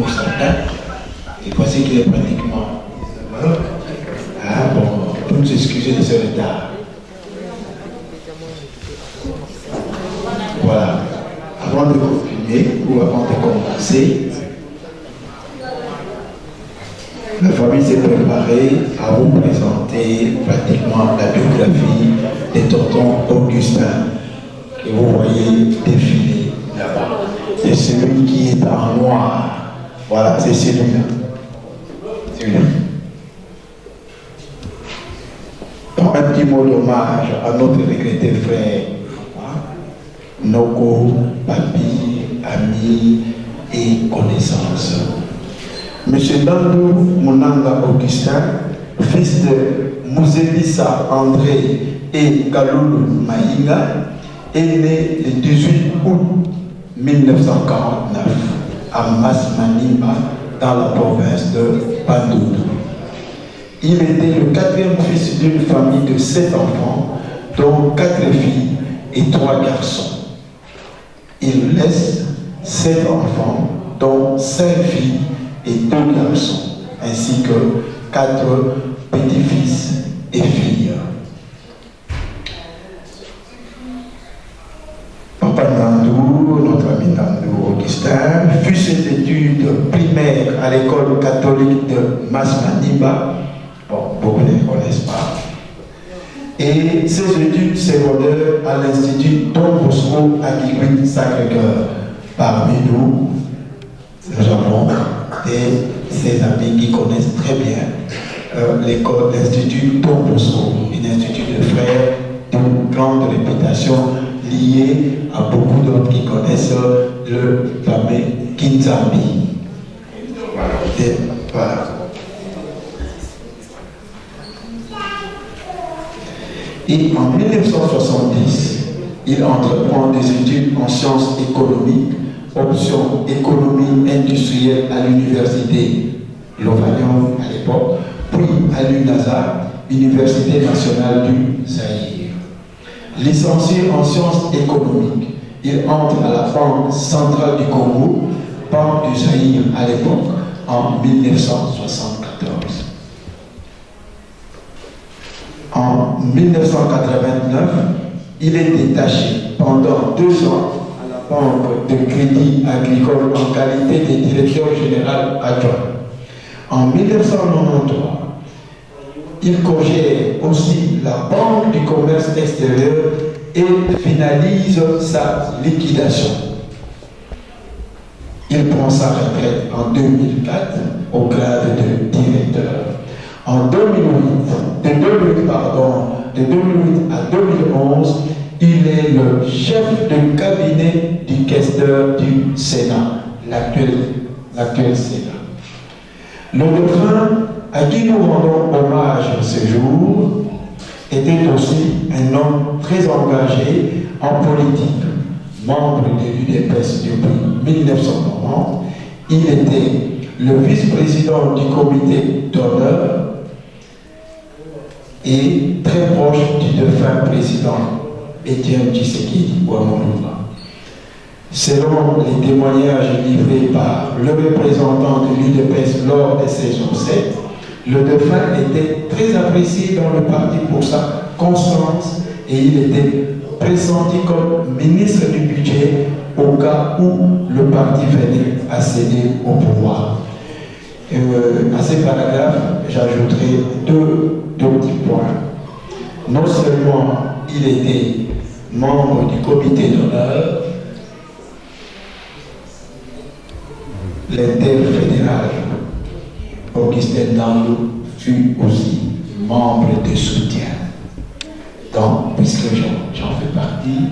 Constantin. Et voici qu'il est pratiquement 19h. Ah, bon, on peut nous excuser de ce retard. Voilà. Avant de continuer ou avant de commencer, la famille s'est préparée à vous présenter pratiquement la biographie des tontons Augustin que vous voyez défiler là-bas. C'est celui qui est en noir. Voilà, c'est celui-là. Celui-là. Donc, un petit mot d'hommage à notre regretté frère Noko, papi, ami et connaissance. Monsieur Dandou Mounanga Augustin, fils de Mouzelissa André et Kaloulou Maïga, est né le 18 août 1949 à Masmanimba, dans la province de Bandundu. Il était le 4e fils d'une famille de 7 enfants, dont 4 filles et 3 garçons. Il laisse 7 enfants, dont 5 filles et 2 garçons, ainsi que 4 petits-fils et filles. Papa Nandou, notre ami Nandou Augustin, fut ses études primaires à l'école catholique de Masmanimba. Bon, beaucoup ne connaissent pas. Et ses études secondaires à l'Institut Don Bosco à Guiguin Sacré-Cœur. Parmi nous avons ses amis qui connaissent très bien l'école, l'Institut Don Bosco, un institut de frères d'une grande réputation liée à beaucoup d'autres qui connaissent le fameux Kinzambi. Voilà. Et en 1970, il entreprend des études en sciences économiques, option économie industrielle à l'université Lovanium à l'époque, puis à l'UNASA, Université nationale du Zaïre. Licencié en sciences économiques, il entre à la Banque centrale du Congo, Banque du Zaïre à l'époque, en 1974. En 1989, il est détaché pendant 2 ans à la Banque de Crédit Agricole en qualité de directeur général adjoint. En 1993, il cogère aussi la Banque du commerce extérieur et finalise sa liquidation. Il prend sa retraite en 2004 au grade de directeur. En 2008, de 2008 à 2011, il est le chef de cabinet du questeur du Sénat, l'actuel Sénat. Le dauphin à qui nous rendons hommage ce jour était aussi un homme très engagé en politique, membre de l'UDPS depuis 1990. Il était le vice-président du comité d'honneur et très proche du défunt président Étienne Tshisekedi Ouamoulouba. Selon les témoignages livrés par le représentant de l'UDPS lors de ses obsèques, le défunt était très apprécié dans le parti pour sa constance et il était pressenti comme ministre du budget au cas où le parti venait à céder au pouvoir. À ces paragraphes, j'ajouterai deux petits points. Non seulement il était membre du comité d'honneur, l'interfédéral Augustin Dandou fut aussi membre de soutien. Donc, puisque j'en fais partie,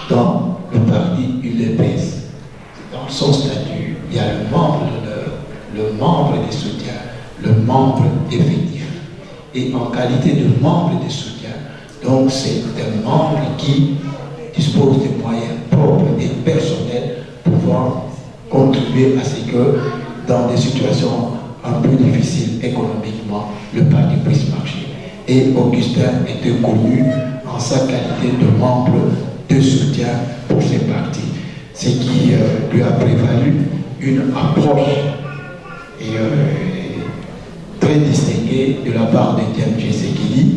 dans le parti UDPS, dans son statut, il y a le membre d'honneur, le membre de soutien, le membre effectif. Et en qualité de membre de soutien, donc c'est un membre qui dispose de moyens propres et personnels pouvant contribuer à ce que dans des situations un peu difficiles économiquement, le parti puisse marcher. Et Augustin était connu en sa qualité de membre de soutien pour ses partis, ce qui lui a prévalu une approche très distinguée de la part de Diane Tshisekedi.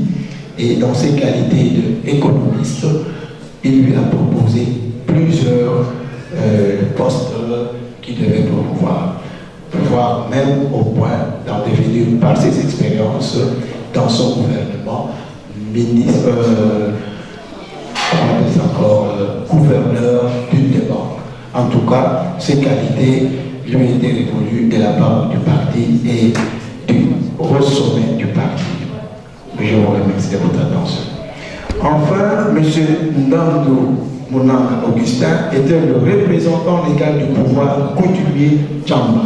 Et dans ses qualités d'économiste, il lui a proposé plusieurs postes qu'il devait pouvoir même au point d'en devenir, par ses expériences dans son gouvernement, ministre, gouverneur d'une des banques. En tout cas, ces qualités lui étaient révolues de la part du parti et du haut sommet du parti. Je vous remercie de votre attention. Enfin, M. Ndandou Mounanga Augustin était le représentant légal du pouvoir coutumier Tchamba.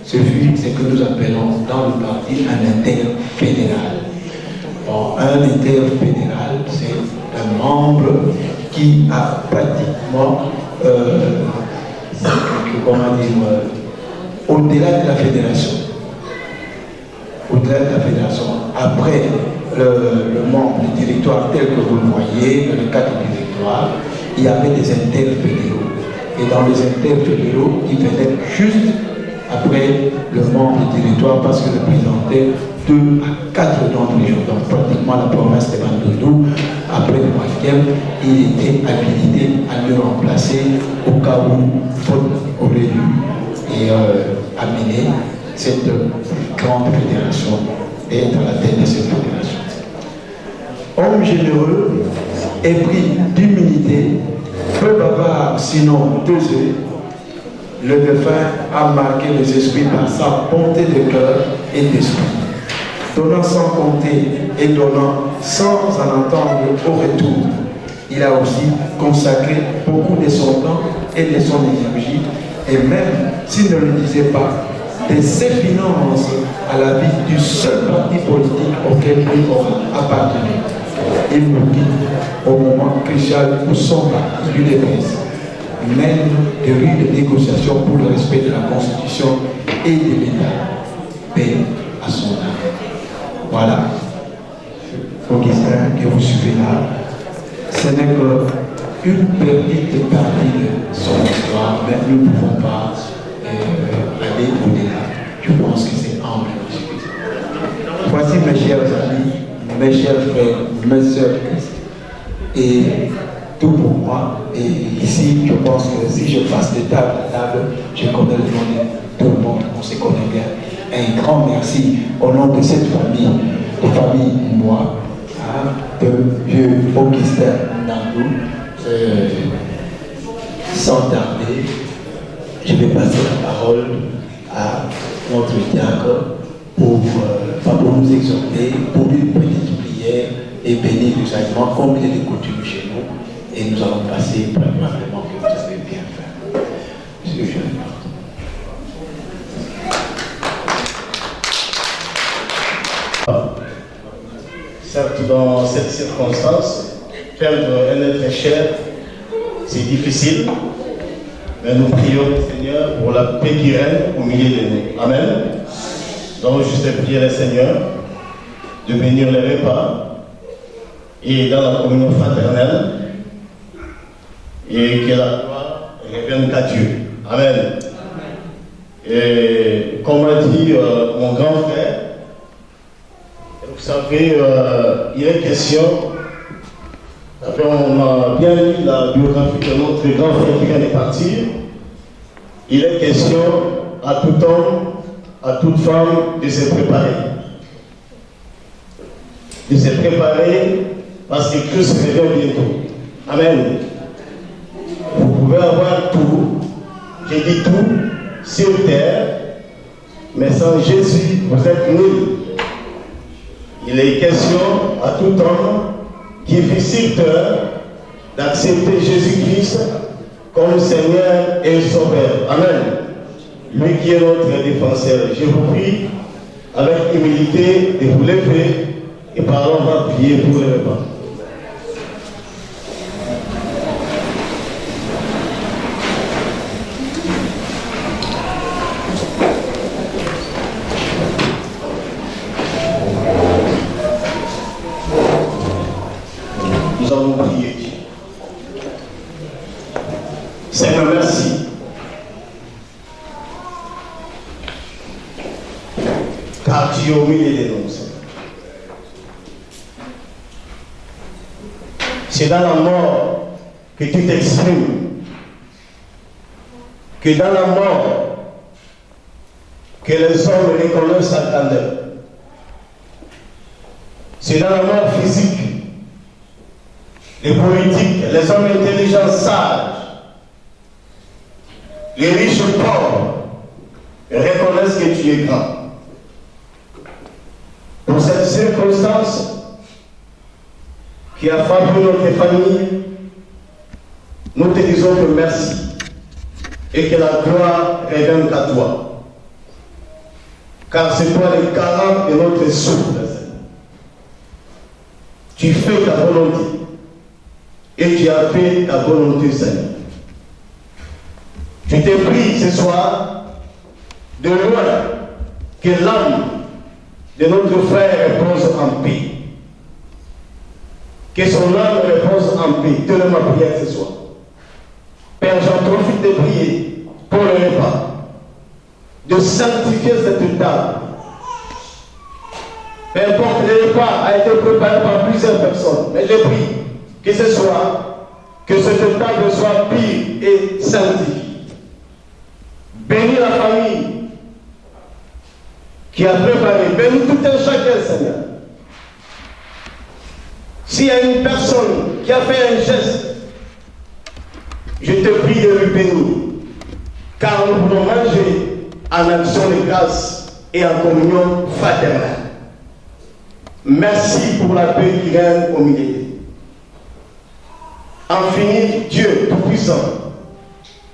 Ce que nous appelons dans le parti un interfédéral. Bon, un interfédéral, c'est un membre qui a pratiquement, au-delà de la fédération. Au-delà de la fédération, après le membre du directoire tel que vous le voyez, le cadre du directoire, il y avait des interfédéraux. Et dans les interfédéraux, ils venaient juste après le membre du directoire parce que représentait 2 à 4 d'entre les jours, donc pratiquement la province de Bandundu, après lequel il était habilité à le remplacer au cas où faute aurait eu et amener cette grande fédération et être à la tête de cette fédération. Homme généreux, épris d'humilité, peu bavard sinon taiseux, le défunt a marqué les esprits par sa bonté de cœur et d'esprit, donnant sans compter et donnant sans en entendre au retour. Il a aussi consacré beaucoup de son temps et de son énergie, et même s'il ne le disait pas, de ses finances à la vie du seul parti politique auquel il aura appartenu. Il nous dit au moment crucial où son parti lui dépasse, mène de rudes négociations pour le respect de la Constitution et de l'État. Paix à son âme. Voilà. Augustin, que vous suivez là, ce n'est qu'une petite partie de son histoire, mais nous ne pouvons pas aller au-delà. Je pense que c'est amplement suffisant. Voici mes chers amis, mes chers frères, mes sœurs, et tout pour moi. Et ici, je pense que si je passe de table à table, je connais le nom de tout le monde, on se connaît bien. Un grand merci au nom de cette famille, de famille moi, de vieux Augustin Ndandou. Sans tarder, je vais passer la parole à notre diacre pour nous exhorter, pour une petite prière et bénir le sacrement comme il est de coutume chez nous. Et nous allons passer probablement que vous avez bien fait. Monsieur le jeune.
Certes, dans cette circonstance, perdre un être cher, c'est difficile, mais nous prions le Seigneur pour la paix qui règne au milieu de nous. Amen. Donc, juste prier le Seigneur de bénir les repas et dans la communion fraternelle et que la gloire revienne qu'à Dieu. Amen. Et comme a dit mon grand frère, vous savez, il est question, on a bien lu la biographie de notre grand frère qui vient de partir, il est question à tout homme, à toute femme de se préparer. De se préparer parce que Christ revient bientôt. Amen. Vous pouvez avoir tout, j'ai dit tout, sur terre, mais sans Jésus, vous êtes nuls. Il est question à tout homme qui vit sur terre d'accepter Jésus-Christ comme Seigneur et Sauveur. Amen. Lui qui est notre défenseur. Je vous prie avec humilité de vous lever et par là on va prier pour le repas. Nous allons prier. Seigneur, merci. car tu es au milieu de nous. C'est dans la mort que tu t'exprimes, que dans la mort que les hommes reconnaissent ta candeur. C'est dans la mort physique, les politiques, les hommes intelligents, sages, les riches pauvres reconnaissent que tu es grand. Pour cette circonstance qui a frappé notre famille, nous te disons que merci et que la gloire revienne à toi. Car c'est toi le garant de notre souffle. Tu fais ta volonté et tu as fait ta volonté, Seigneur. Je te prie ce soir de loin que l'âme de notre frère repose en paix. Que son âme repose en paix. Donne ma prière ce soir. Père, j'en profite de prier pour le repas, de sanctifier cette table. Peu importe, le repas a été préparé par plusieurs personnes, mais je prie que ce soir, que cette table soit pure et sanctifiée. Bénis la famille qui a préparé, bénis tout un chacun, Seigneur. S'il y a une personne qui a fait un geste, je te prie de lui bénir, car nous voulons manger en action de grâce et en communion fraternelle. Merci pour la paix qui règne au milieu. Infini Dieu Tout-Puissant,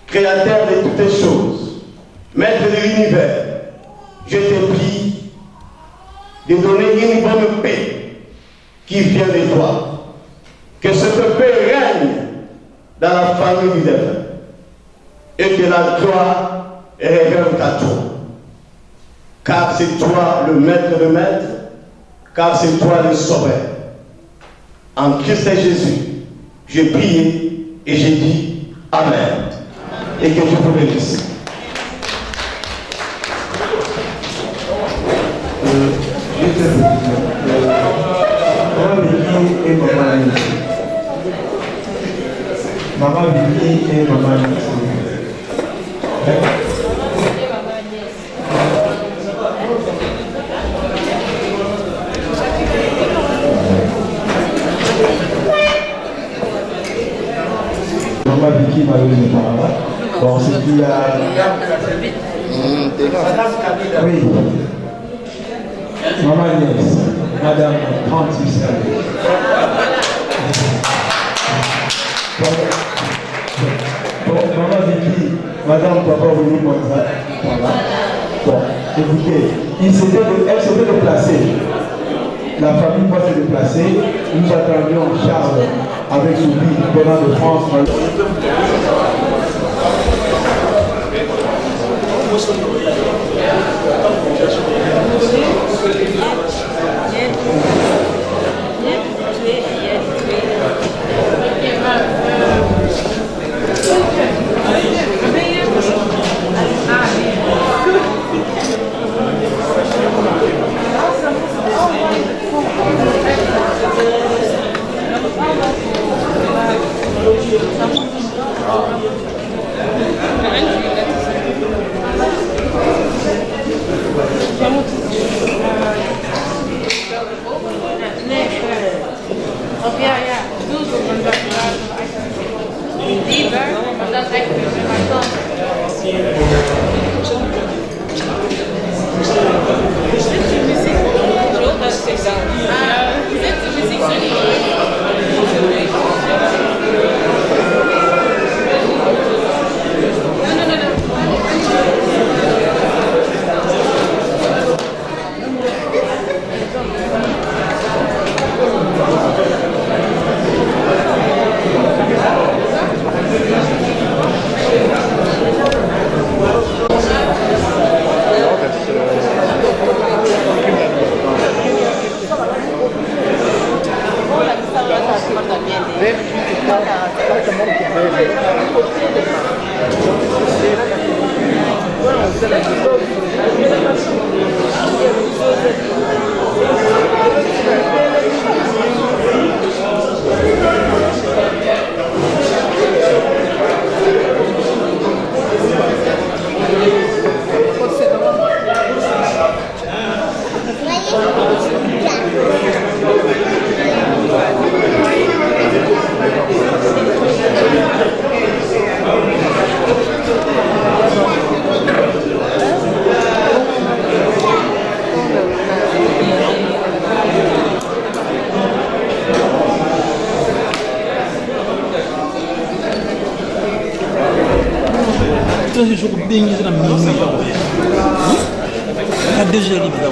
Créateur de toutes les choses, Maître de l'univers, je te prie de donner une bonne paix qui vient de toi. Que cette paix règne dans la famille du défunt et que la gloire revienne à toi. Car c'est toi le maître de maître, car c'est toi le sauveur. En Christ Jésus, je prie et je dis Amen. Et que Dieu vous bénisse.
Maman Vicky et Maman Nancy. Maman Vicky malheureusement. Bon, c'est qu'il y a... Oui. Maman Agnès, Madame 36 Bon, Maman Vicky, Madame Papa venu comme ça. Voilà. Bon, écoutez, elle s'était déplacée. La famille va se déplacer. Nous attendions Charles avec son fils venant de France.
bengi na mingi ka déjà libre là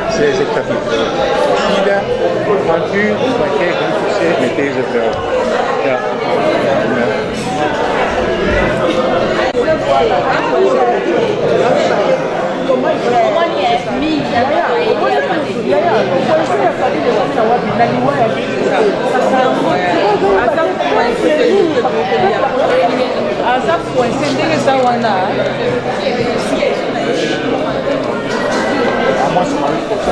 C'est trafic. Sida, voiture, paquet, glyphosate, mettez het wel. Ja. Moi, c'est pareil pour ça.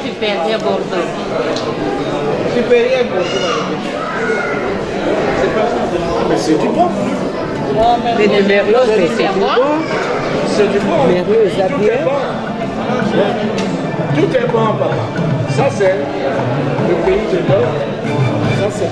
supérieur Bordeaux.
Supérieur Bordeaux. C'est pas ça.
Mais c'est du bon.
Mais de Merlot, c'est du bon.
C'est du bon.
Merlot, Zabier.
Tout est bon, papa. Ça, c'est le pays de l'or. Ça, c'est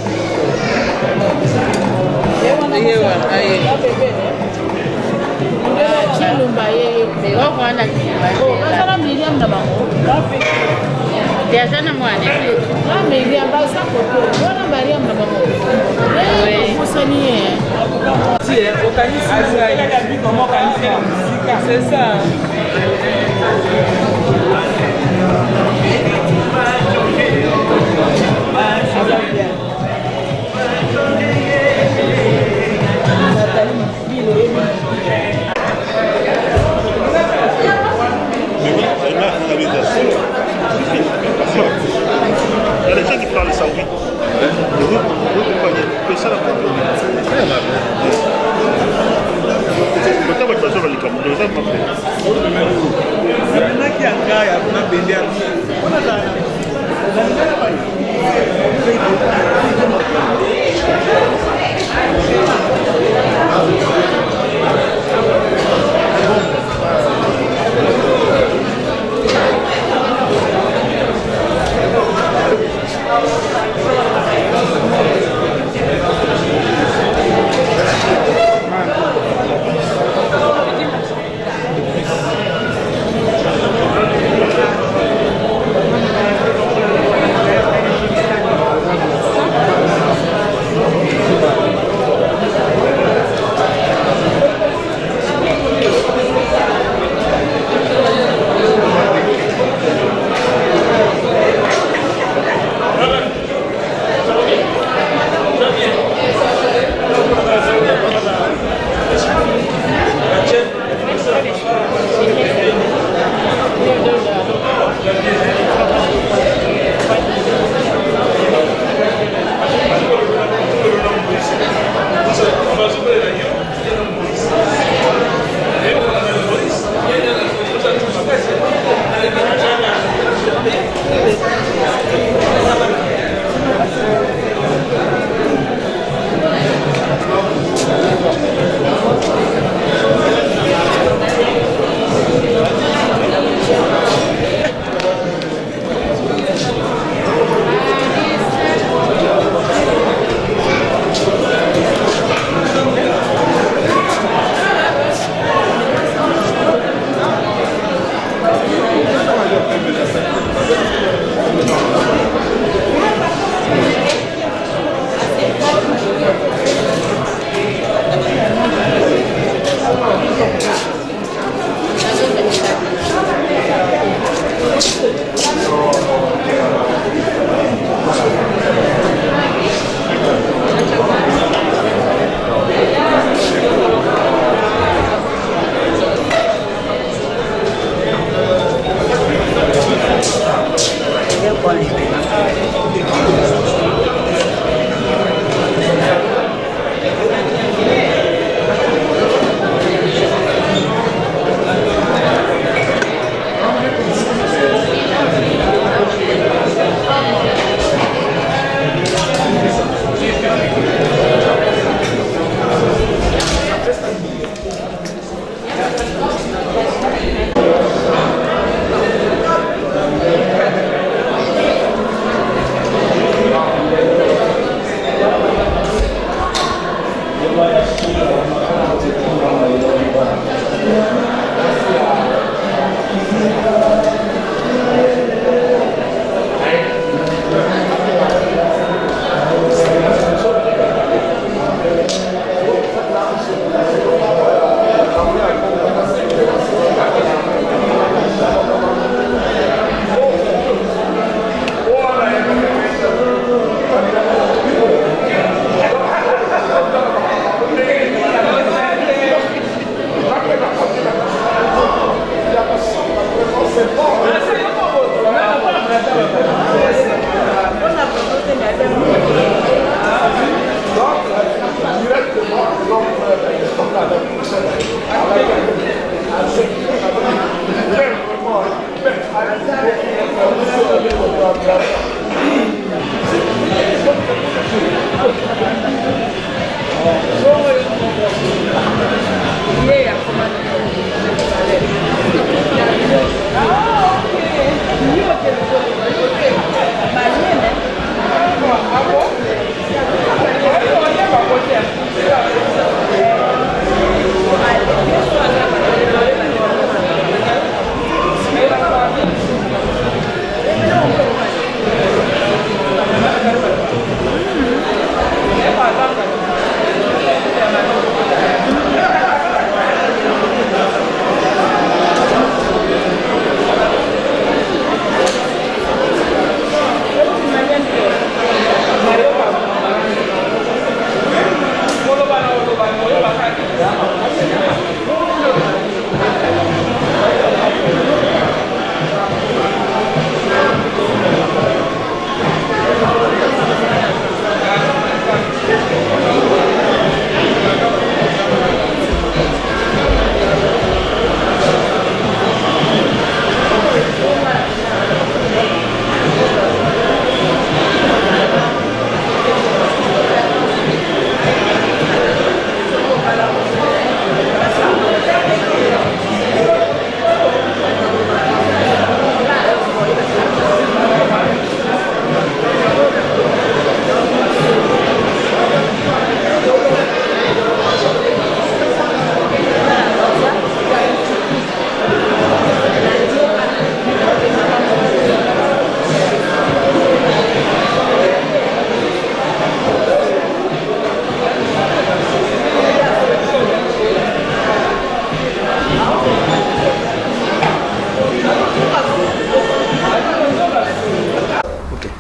Diazana mwane.
C'est ça.
Il y a des gens qui parlent ça, oui. Vous comprenez que ça, la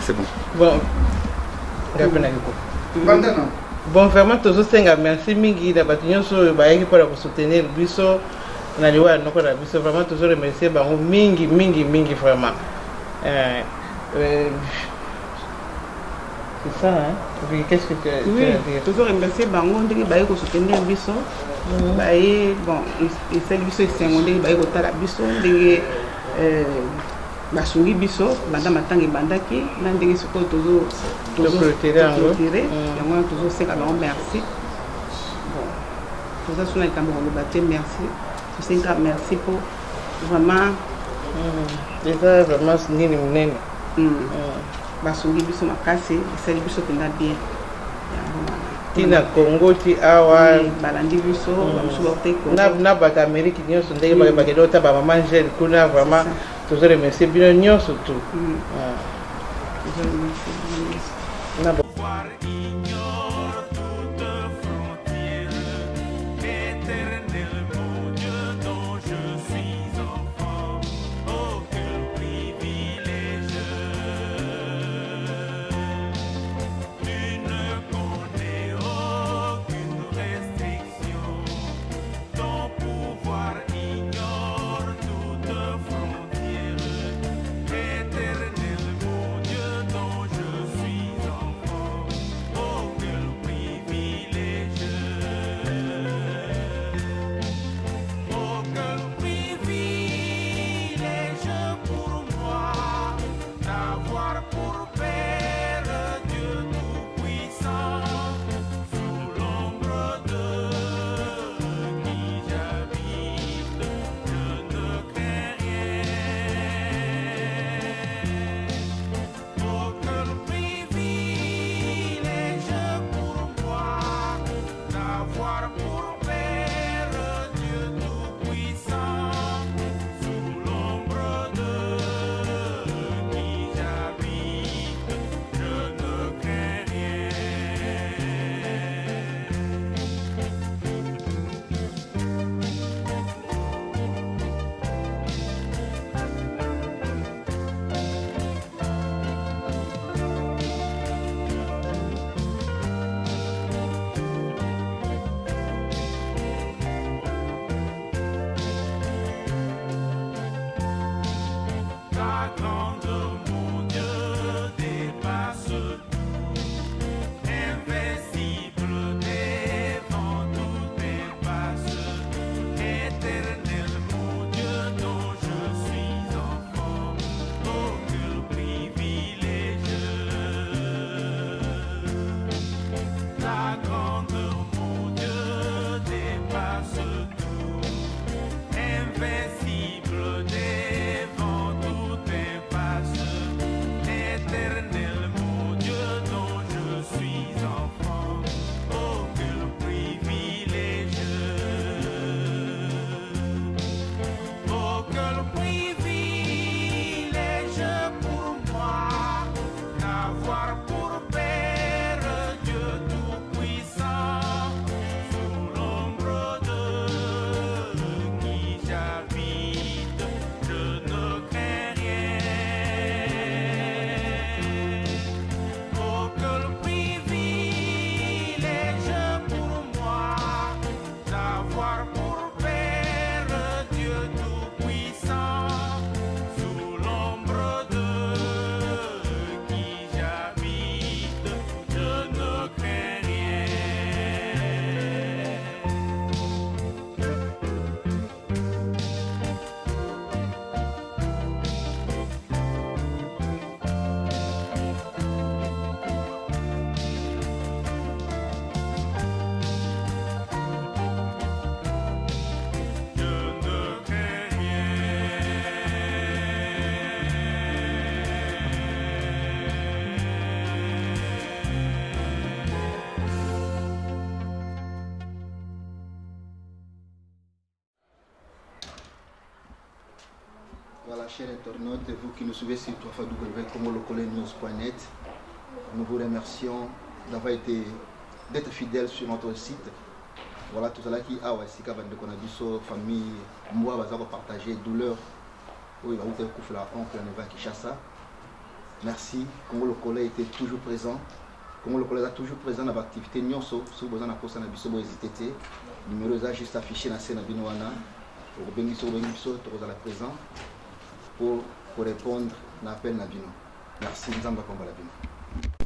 C'est bon.
Bon, bon, vraiment, tous ces merci, Mingi, la bataille sur le bail pour soutenir le biso. On a dit, ouais, non, la biso, vraiment, toujours remercier, Mingi, vraiment. C'est ça, hein? Qu'est-ce que tu as
Oui, toujours remercier Bango, on dit que vous soutenez le biso. Bon, il fait le biso, c'est un monde qui va la biso, basungi biso, madame Matangi Bandaki, n'andé ce que toujours clôturé, yango toujours c'est quand même merci. Bon, tout ça sur les caméras, le bâti, merci. C'est un grand merci pour vraiment.
Déjà vraiment nini munene.
Basungi biso makasi, c'est biso qui n'a bien.
Tina Congo ti awa
balandi biso
na bata Amérique nyonso ndenge bakelota ba maman Angèle kuna vraiment toujours remercier bino nyonso tout.
Voilà, chers internautes, vous qui nous suivez sur www.comolocolenews.net, nous vous remercions d'être fidèles sur notre site. Voilà, tout cela qui a aussi famille, moi, va partager douleur. Oui, va vous faire la oncle à Kinshasa. Merci. Congo Lokola était toujours présent. Congo Lokola est toujours présent dans l'activité Nyonso. Si vous avez besoin de faire hésiter, le numéro est juste affiché dans la scène de Binoana. Pour la présent pour répondre à l'appel Nabino. Merci, Nzamba Komba Labino.